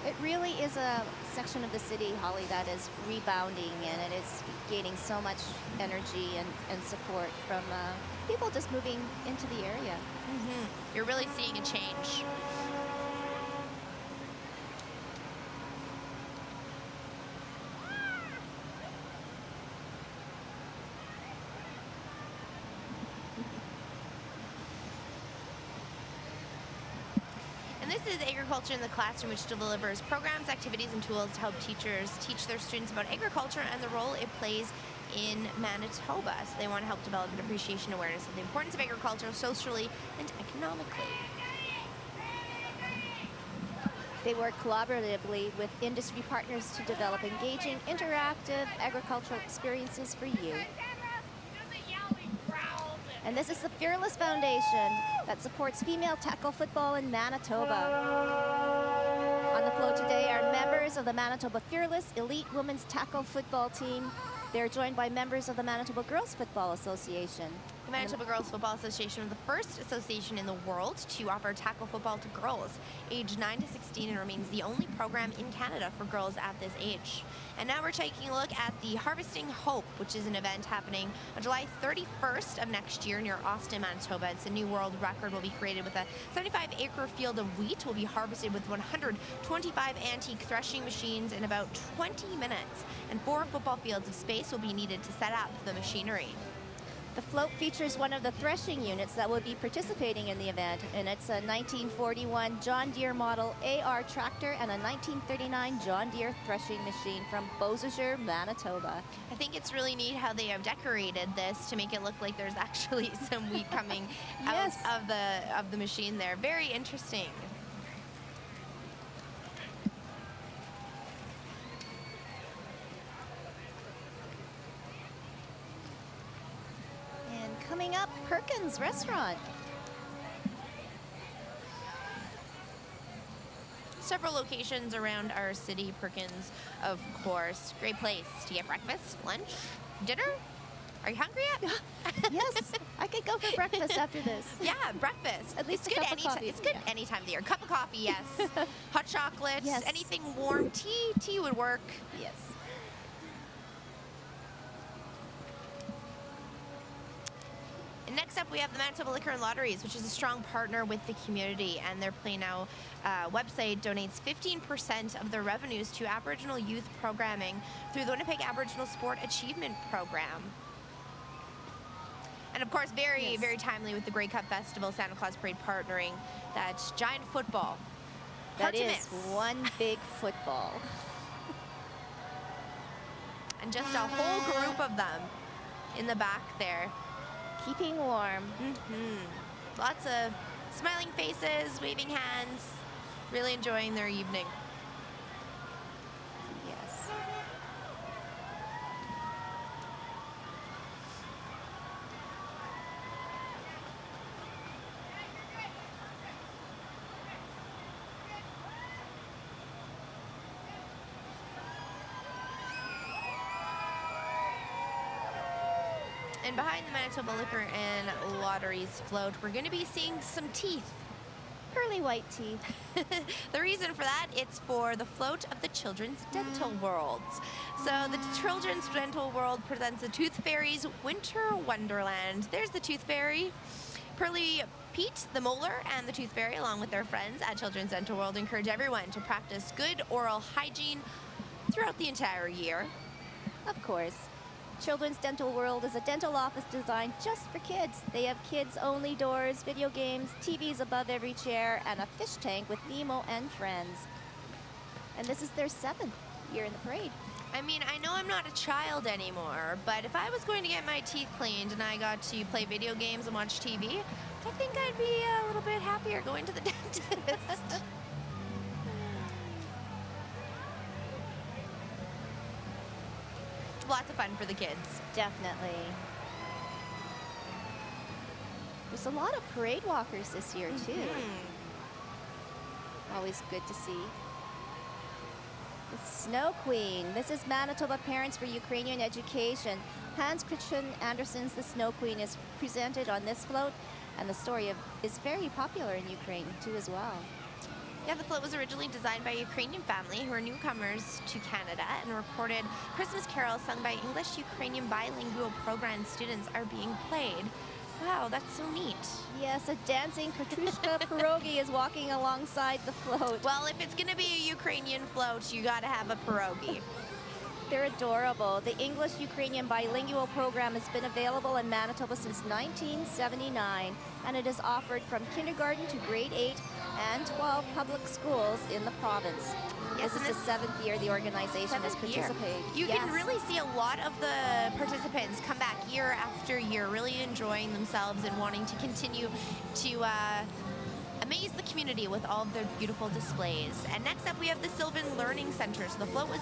It really is a section of the city, Holly, that is rebounding, and it is gaining so much energy and support from people just moving into the area. Mm-hmm. You're really seeing a change. And this is Agriculture in the Classroom, which delivers programs, activities, and tools to help teachers teach their students about agriculture and the role it plays in Manitoba. So they want to help develop an appreciation awareness of the importance of agriculture socially and economically. They work collaboratively with industry partners to develop engaging, interactive agricultural experiences for you. And this is the Fearless Foundation that supports female tackle football in Manitoba. On the float today are members of the Manitoba Fearless Elite Women's Tackle Football Team. They're joined by members of the Manitoba Girls Football Association. The Manitoba Girls Football Association was the first association in the world to offer tackle football to girls aged 9 to 16 and remains the only program in Canada for girls at this age. And now we're taking a look at the Harvesting Hope, which is an event happening on July 31st of next year near Austin, Manitoba. It's a new world record will be created with a 75-acre field of wheat will be harvested with 125 antique threshing machines in about 20 minutes. And 4 football fields of space will be needed to set up the machinery. The float features one of the threshing units that will be participating in the event, and it's a 1941 John Deere model AR tractor and a 1939 John Deere threshing machine from Beausejour, Manitoba. I think it's really neat how they have decorated this to make it look like there's actually some wheat coming out of the machine there. Very interesting. Coming up, Perkins Restaurant. Several locations around our city. Perkins, of course. Great place to get breakfast, lunch, dinner. Are you hungry yet? Yes, I could go for breakfast after this. Yeah, breakfast. At least it's a good cup of coffee. It's good any time of the year. Cup of coffee, yes. Hot chocolate, Yes. anything warm. Tea would work. Yes. And next up, we have the Manitoba Liquor and Lotteries, which is a strong partner with the community, and their Play Now website donates 15% of their revenues to Aboriginal youth programming through the Winnipeg Aboriginal Sport Achievement Program. And of course, very timely with the Grey Cup Festival, Santa Claus Parade partnering that giant football. That Hard to is miss. one big football. And just a whole group of them in the back there. Keeping warm. Lots of smiling faces, waving hands, really enjoying their evening. Yes. And behind the Manitoba Liquor and Lotteries float, we're going to be seeing some teeth. Pearly white teeth. The reason for that, it's for the float of the Children's Dental Worlds. So the Children's Dental World presents the Tooth Fairy's Winter Wonderland. There's the Tooth Fairy. Pearly Pete, the molar, and the Tooth Fairy, along with their friends at Children's Dental World, encourage everyone to practice good oral hygiene throughout the entire year. Of course. Children's Dental World is a dental office designed just for kids. They have kids-only doors, video games, TVs above every chair, and a fish tank with Nemo and friends. And this is their 7th year in the parade. I mean, I know I'm not a child anymore, but if I was going to get my teeth cleaned and I got to play video games and watch TV, I think I'd be a little bit happier going to the dentist. Lots of fun for the kids. Definitely. There's a lot of parade walkers this year, too. Always good to see. The Snow Queen. This is Manitoba Parents for Ukrainian Education. Hans Christian Andersen's The Snow Queen is presented on this float, and the story is very popular in Ukraine, too, as well. Yeah, the float was originally designed by a Ukrainian family who are newcomers to Canada, and recorded Christmas carols sung by English-Ukrainian bilingual program students are being played. Wow, that's so neat. Yes, a dancing Petrushka pierogi is walking alongside the float. Well, if it's going to be a Ukrainian float, you got to have a pierogi. They're adorable. The English-Ukrainian bilingual program has been available in Manitoba since 1979, and it is offered from kindergarten to grade 8 and 12 public schools in the province. Yes, this is the 7th year the organization has participated. You can really see a lot of the participants come back year after year, really enjoying themselves and wanting to continue to amaze the community with all of their beautiful displays. And next up we have the Sylvan Learning Center. So the float was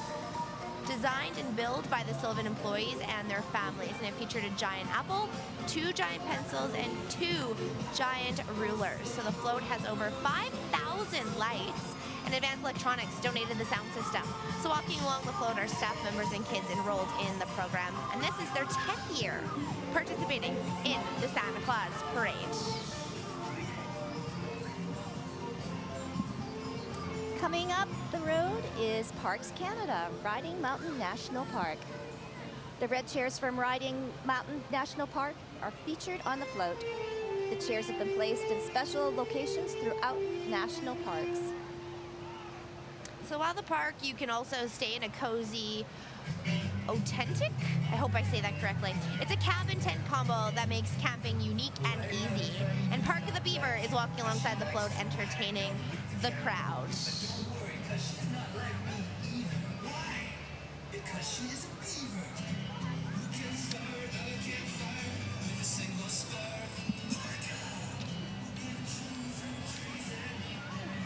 designed and built by the Sylvan employees and their families, and it featured a giant apple, 2 giant pencils, and 2 giant rulers. So the float has over 5,000 lights, and Advanced Electronics donated the sound system. So walking along the float are staff members and kids enrolled in the program, and this is their 10th year participating in the Santa Claus Parade. Coming up the road is Parks Canada, Riding Mountain National Park. The red chairs from Riding Mountain National Park are featured on the float. The chairs have been placed in special locations throughout national parks. So while the park, you can also stay in a cozy, authentic, I hope I say that correctly. It's a cabin tent combo that makes camping unique and easy. And Park of the Beaver is walking alongside the float, entertaining the crowd.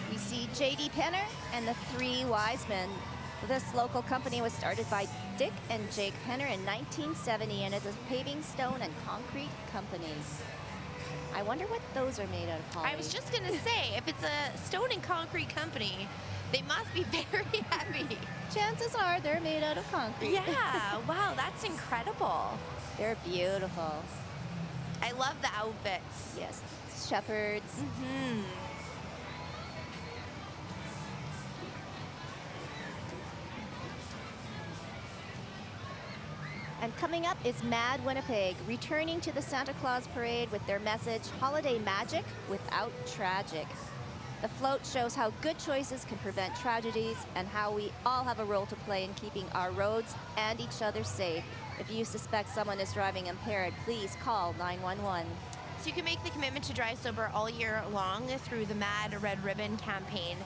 We see J.D. Penner and the 3 Wise Men. This local company was started by Dick and Jake Penner in 1970 and is a paving, stone, and concrete company. I wonder what those are made out of, Holly. I was just gonna say, if it's a stone and concrete company, they must be very heavy. Chances are they're made out of concrete. Yeah, wow, that's incredible. They're beautiful. I love the outfits. Yes, shepherds. Mm-hmm. And coming up is Mad Winnipeg, returning to the Santa Claus Parade with their message, Holiday Magic Without Tragic. The float shows how good choices can prevent tragedies and how we all have a role to play in keeping our roads and each other safe. If you suspect someone is driving impaired, please call 911. So you can make the commitment to drive sober all year long through the Mad Red Ribbon campaign.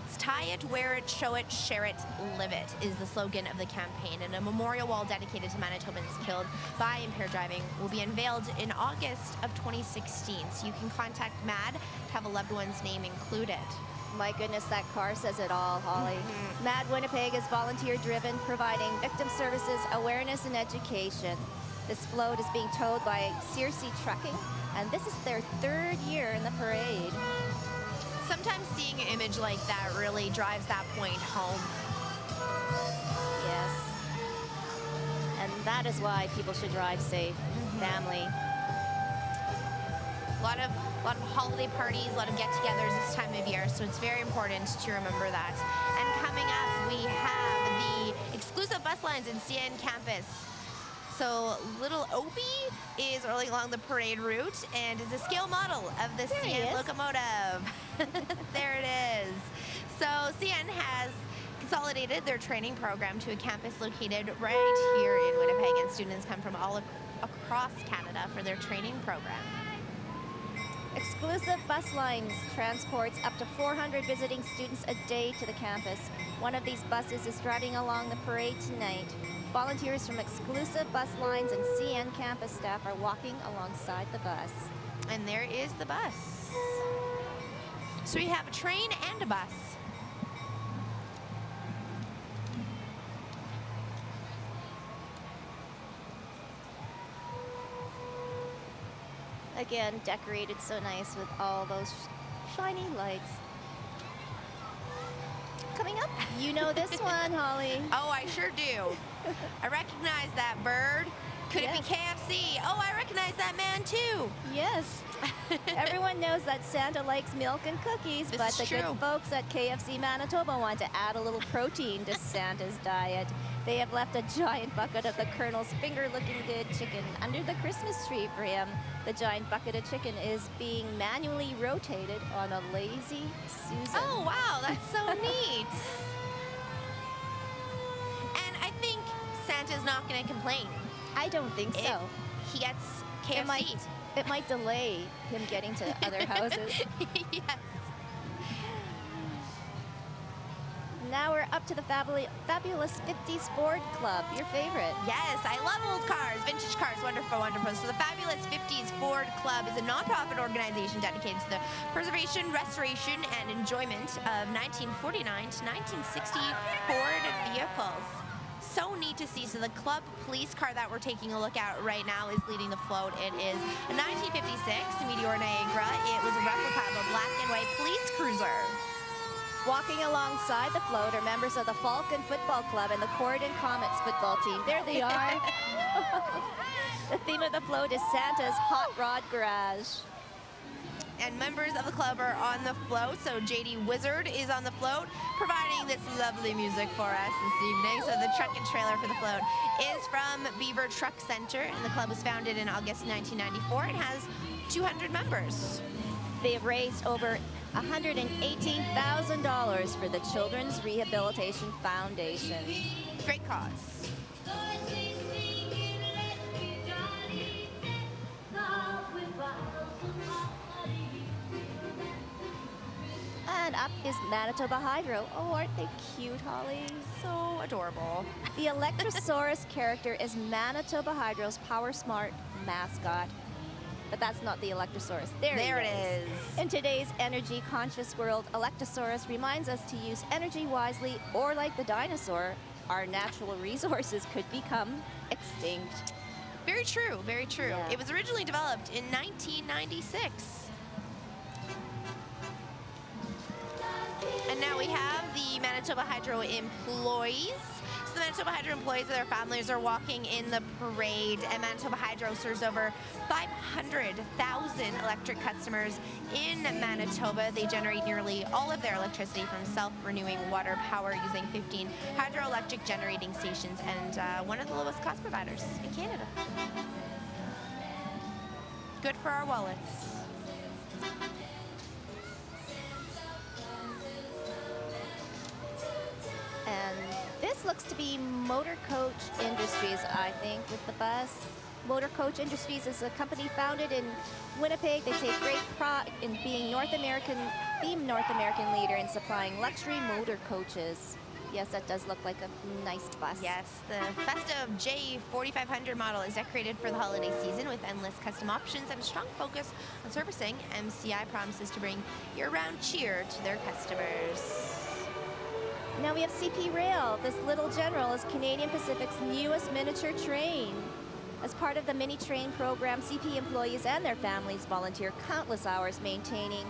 It's tie it, wear it, show it, share it, live it is the slogan of the campaign. And a memorial wall dedicated to Manitobans killed by impaired driving will be unveiled in August of 2016. So you can contact MAD to have a loved one's name included. My goodness, that car says it all, Holly. Mad Winnipeg is volunteer-driven, providing victim services, awareness, and education. This float is being towed by Searcy Trucking, and this is their 3rd year in the parade. Sometimes seeing an image like that really drives that point home. Yes. And that is why people should drive safe. Family. A lot of holiday parties, a lot of get-togethers this time of year, so it's very important to remember that. And coming up, we have the exclusive bus lines in CN campus. So Little Opie is rolling along the parade route and is a scale model of the CN locomotive. There it is. So CN has consolidated their training program to a campus located right here in Winnipeg, and students come from all across Canada for their training program. Exclusive bus lines transports up to 400 visiting students a day to the campus. One of these buses is driving along the parade tonight. Volunteers from Exclusive Bus Lines and CN campus staff are walking alongside the bus. And there is the bus. So we have a train and a bus. Again, decorated so nice with all those shiny lights. Coming up, you know this one, Holly. Oh, I sure do. I recognize that bird. Could it be KFC? Oh, I recognize that man too. Yes. Everyone knows that Santa likes milk and cookies, but the good folks at KFC Manitoba want to add a little protein to Santa's diet. They have left a giant bucket of the Colonel's finger-looking good chicken under the Christmas tree for him. The giant bucket of chicken is being manually rotated on a lazy Susan. Oh, wow, that's so neat. And I think Santa's not going to complain. I don't think so. He gets KFC. It might delay him getting to other houses. Yes. now we're up to the fabulous 50s Ford Club, your favorite. Yes, I love old cars, vintage cars, wonderful, wonderful. So the Fabulous 50s Ford Club is a nonprofit organization dedicated to the preservation, restoration, and enjoyment of 1949 to 1960 Ford vehicles. So neat to see. So the club police car that we're taking a look at right now is leading the float. It is a 1956 Meteor Niagara. It was a replica of a black and white police cruiser. Walking alongside the float are members of the Falcon Football Club and the Corydon Comets football team. There they are. The theme of the float is Santa's Hot Rod Garage. And members of the club are on the float. So JD Wizard is on the float, providing this lovely music for us this evening. So the truck and trailer for the float is from Beaver Truck Center, and the club was founded in August 1994. It has 200 members. They have raised over $118,000 for the Children's Rehabilitation Foundation. Great cause. And up is Manitoba Hydro. Oh, aren't they cute, Holly? So adorable. The Electrosaurus character is Manitoba Hydro's Power Smart mascot. But that's not the Electrosaurus. There it is. In today's energy-conscious world, Electrosaurus reminds us to use energy wisely, or like the dinosaur, our natural resources could become extinct. Very true, very true. Yeah. It was originally developed in 1996. And now we have the Manitoba Hydro employees. So the Manitoba Hydro employees and their families are walking in the parade, and Manitoba Hydro serves over 500,000 electric customers in Manitoba. They generate nearly all of their electricity from self-renewing water power using 15 hydroelectric generating stations, and one of the lowest cost providers in Canada. Good for our wallets. And this looks to be Motor Coach Industries, I think, with the bus. Motor Coach Industries is a company founded in Winnipeg. They take great pride in being North American leader in supplying luxury motor coaches. Yes, that does look like a nice bus. Yes, the festive J4500 model is decorated for the holiday season with endless custom options and a strong focus on servicing. MCI promises to bring year-round cheer to their customers. Now we have CP Rail. This Little General is Canadian Pacific's newest miniature train. As part of the mini train program, CP employees and their families volunteer countless hours maintaining,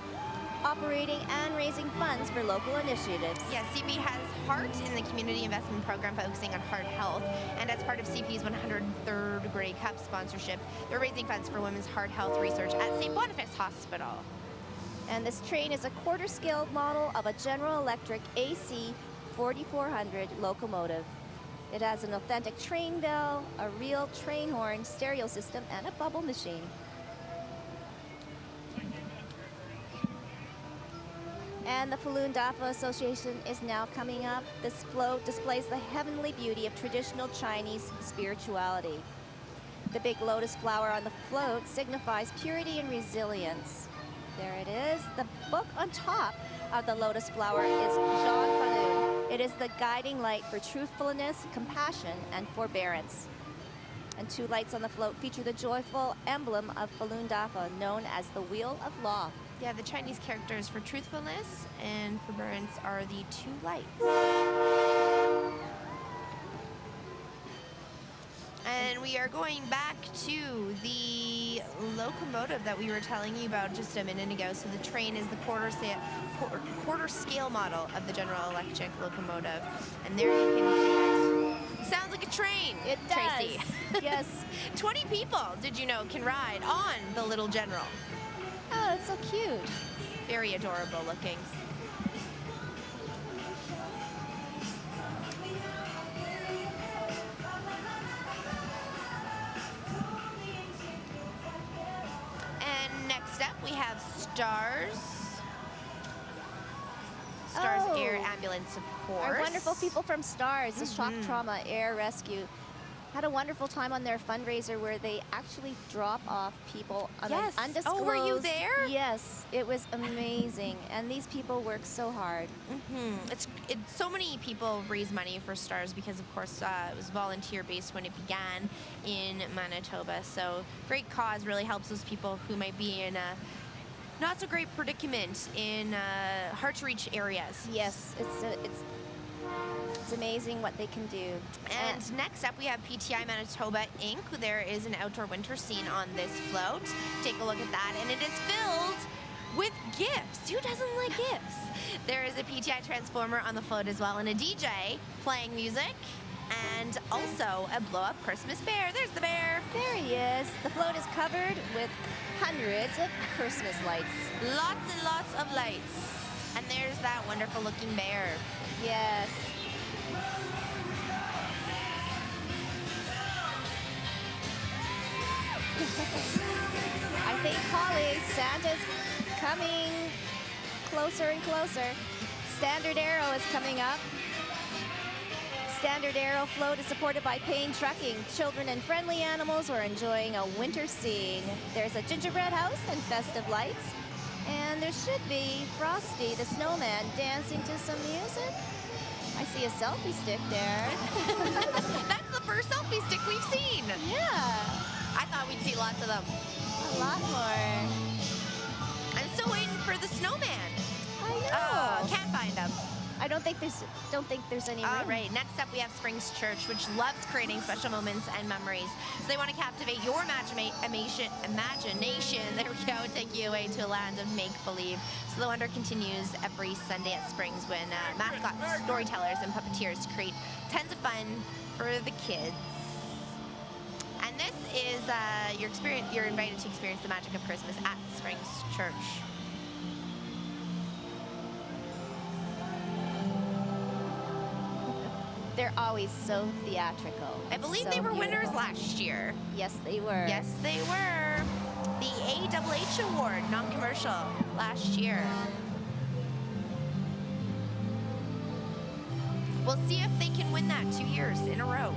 operating, and raising funds for local initiatives. Yes, CP has Heart in the community investment program focusing on heart health, and as part of CP's 103rd Grey Cup sponsorship, they're raising funds for women's heart health research at St. Boniface Hospital. And this train is a quarter-scale model of a General Electric AC 4400 locomotive. It has an authentic train bell, a real train horn, stereo system, and a bubble machine. And the Falun Dafa Association is now coming up. This float displays the heavenly beauty of traditional Chinese spirituality. The big lotus flower on the float signifies purity and resilience. There it is. The book on top of the lotus flower is Jean Falun. It is the guiding light for truthfulness, compassion, and forbearance. And two lights on the float feature the joyful emblem of Falun Dafa, known as the Wheel of Law. Yeah, the Chinese characters for truthfulness and forbearance are the two lights. And we are going back to the locomotive that we were telling you about just a minute ago. So the train is the quarter scale model of the General Electric locomotive. And there you can see it. Sounds like a train, It does. Tracy. Yes. 20 people, did you know, can ride on the Little General. Oh, it's so cute. Very adorable looking. And next up we have Stars. Stars Air Ambulance, of course. Our wonderful people from STARS, the Shock Trauma Air Rescue. had a wonderful time on their fundraiser where they actually drop off people on Yes. an undisclosed... Oh, were you there? Yes, it was amazing. And these people work so hard. It's so many people raise money for Stars because, of course, it was volunteer-based when it began in Manitoba. So great cause really helps those people who might be in a not so great predicament in hard-to-reach areas. Yes, it's amazing what they can do. And next up, we have PTI Manitoba Inc. There is an outdoor winter scene on this float. Take a look at that, and it is filled with gifts. Who doesn't like gifts? There is a PTI Transformer on the float as well, and a DJ playing music, and also a blow-up Christmas bear. There's the bear. There he is. The float is covered with hundreds of Christmas lights. Lots and lots of lights. And there's that wonderful-looking bear. Yes. I think, Holly, Santa's coming closer and closer. Standard Arrow is coming up. Standard Arrow float is supported by Payne Trucking. Children and friendly animals are enjoying a winter scene. There's a gingerbread house and festive lights. And there should be Frosty the Snowman dancing to some music. I see a selfie stick there. That's the first selfie stick we've seen. Yeah. I thought we'd see lots of them. A lot more. I'm still waiting for the snowman. I know. Can't find him. I don't think there's any room. All right, next up we have Springs Church, which loves creating special moments and memories. So they want to captivate your imagination. There we go, take you away to a land of make-believe. So the wonder continues every Sunday at Springs when mascots, storytellers, and puppeteers create tons of fun for the kids. And this is you're invited to experience the magic of Christmas at Springs Church. They're always so theatrical. I believe so they were beautiful. winners last year. Yes, they were. Yes, they were. The AHH Award, non-commercial, last year. We'll see if they can win that 2 years in a row.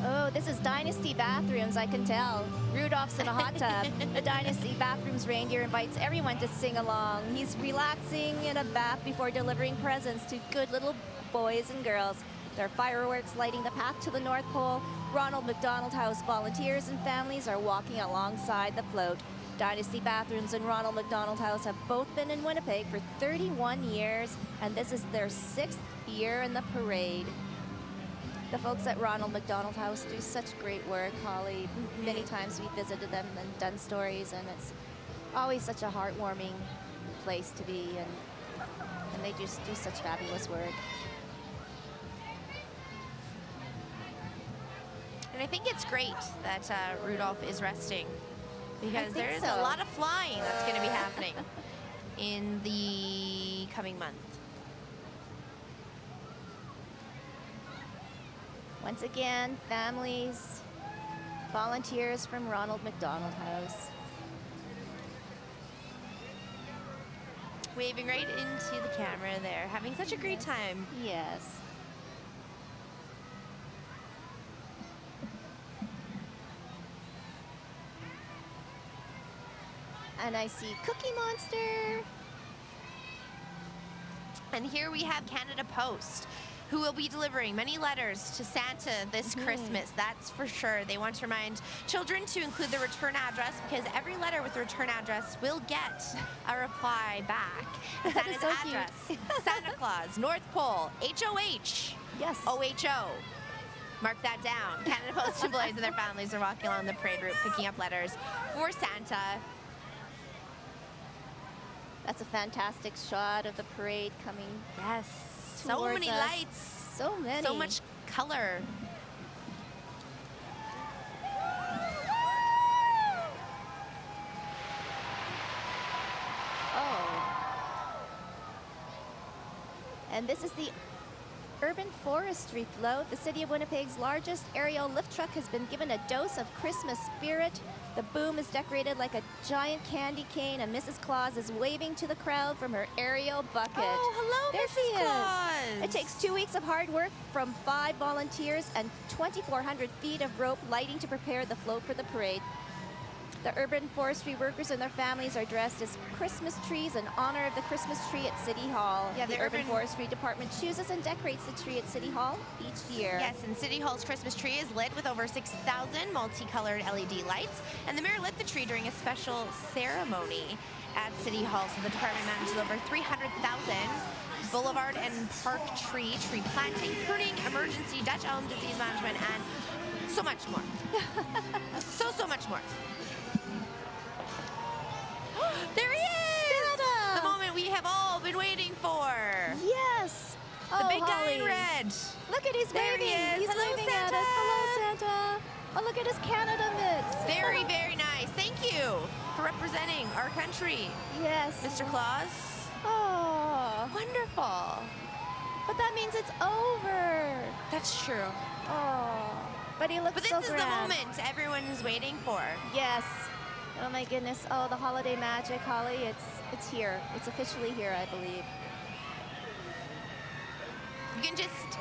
Oh, this is Dynasty Bathrooms, I can tell. Rudolph's in a hot tub. The Dynasty Bathrooms reindeer invites everyone to sing along. He's relaxing in a bath before delivering presents to good little boys and girls. There are fireworks lighting the path to the North Pole. Ronald McDonald House volunteers and families are walking alongside the float. Dynasty Bathrooms and Ronald McDonald House have both been in Winnipeg for 31 years, and this is their 6th year in the parade. The folks at Ronald McDonald House do such great work, Holly. Many times we visited them and done stories, and it's always such a heartwarming place to be, and they just do such fabulous work. And I think it's great that Rudolph is resting, because there is so. a lot of flying that's going to be happening in the coming month. Once again, families, volunteers from Ronald McDonald House. Waving right into the camera there, having such a great time. Yes. And I see Cookie Monster. And here we have Canada Post, who will be delivering many letters to Santa this Christmas. That's for sure. They want to remind children to include the return address, because every letter with the return address will get a reply back. Santa's so address, Santa Claus, North Pole, HOH. Yes. OHO. Mark that down. Canada Post employees and their families are walking along the parade route picking up letters for Santa. That's a fantastic shot of the parade coming. Yes. So many lights. So many. So much color. Oh. And this is the urban forestry float. The City of Winnipeg's largest aerial lift truck has been given a dose of Christmas spirit. The boom is decorated like a giant candy cane, and Mrs. Claus is waving to the crowd from her aerial bucket. Oh, hello, there Mrs. she Claus. is. It takes 2 weeks of hard work from 5 volunteers and 2,400 feet of rope lighting to prepare the float for the parade. The urban forestry workers and their families are dressed as Christmas trees in honor of the Christmas tree at City Hall. Yeah, the the urban urban- forestry department chooses and decorates the tree at City Hall each year. Yes, and City Hall's Christmas tree is lit with over 6,000 multicolored LED lights, and the mayor lit the tree during a special ceremony at City Hall. So the department manages over 300,000 boulevard and park tree planting, pruning, emergency Dutch elm disease management, and so much more. so much more. There he is! Santa! The moment we have all been waiting for. Yes! The Oh, big guy in Holly. red. Look at he's There he waving. is. He's Hello, waving at us. Hello, Santa. Oh, look at his Canada mitts. Very, very nice. Thank you for representing our country. Yes. Mr. Claus. Oh. Wonderful. But that means it's over. That's true. Oh. But he looks But this so is grand. the moment everyone is waiting for. Yes. Oh my goodness. Oh, the holiday magic, Holly. It's here. It's officially here, I believe. You can just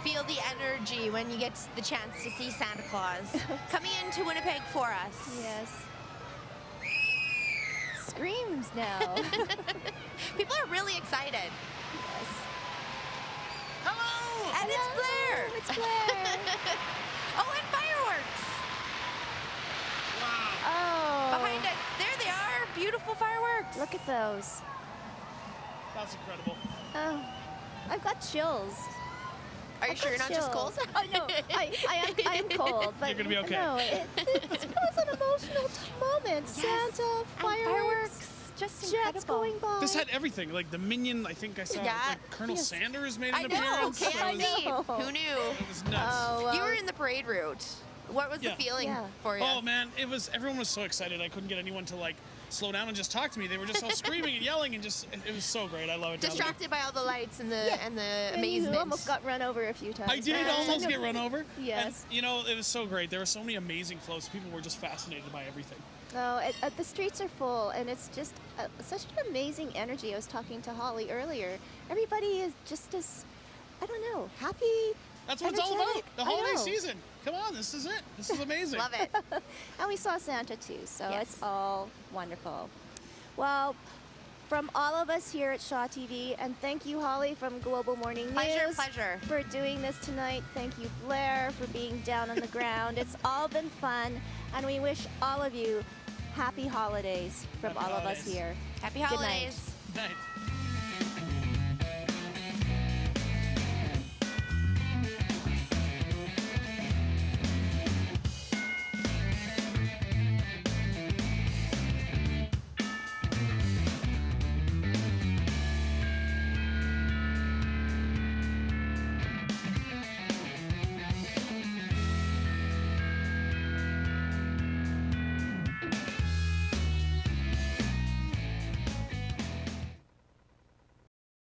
feel the energy when you get the chance to see Santa Claus coming into Winnipeg for us. Yes. Screams now. People are really excited. Yes. Hello! And it's Blair! It's Blair. Oh, and fireworks! Oh. Behind us, there they are, beautiful fireworks. Look at those. That's incredible. Oh, I've got chills. Are you I've sure you're got not just cold? chills. Oh no, I am cold, but You're gonna be okay. No, it was an emotional moment. Yes. Santa, And fireworks, just jets incredible. going by. This had everything, like the Minion. I think I saw Yeah. like Colonel Yes. Sanders made I an know, appearance. It KFC. know. Who knew? was nuts. Oh, well. You were in the parade route. What was Yeah. the feeling Yeah. for you? Oh man, everyone was so excited. I couldn't get anyone to like slow down and just talk to me. They were just all screaming and yelling and it was so great. I love it. down there. Distracted by all the lights and the and the And amazement. you almost got run over a few times. I did almost get run over. Yes. And, it was so great. There were so many amazing floats. People were just fascinated by everything. No, the streets are full, and it's just such an amazing energy. I was talking to Holly earlier. Everybody is just as, I don't know, happy. That's what it's all about. energetic. The I holiday know. season. Come on, this is it. This is amazing. Love it. And we saw Santa too, so Yes. it's all wonderful. Well, from all of us here at Shaw TV, and thank you, Holly, from Global Morning News. Pleasure. For doing this tonight. Thank you, Blair, for being down on the ground. It's all been fun, and we wish all of you happy holidays from Happy all of us holidays. here. Happy Good night. holidays. Night.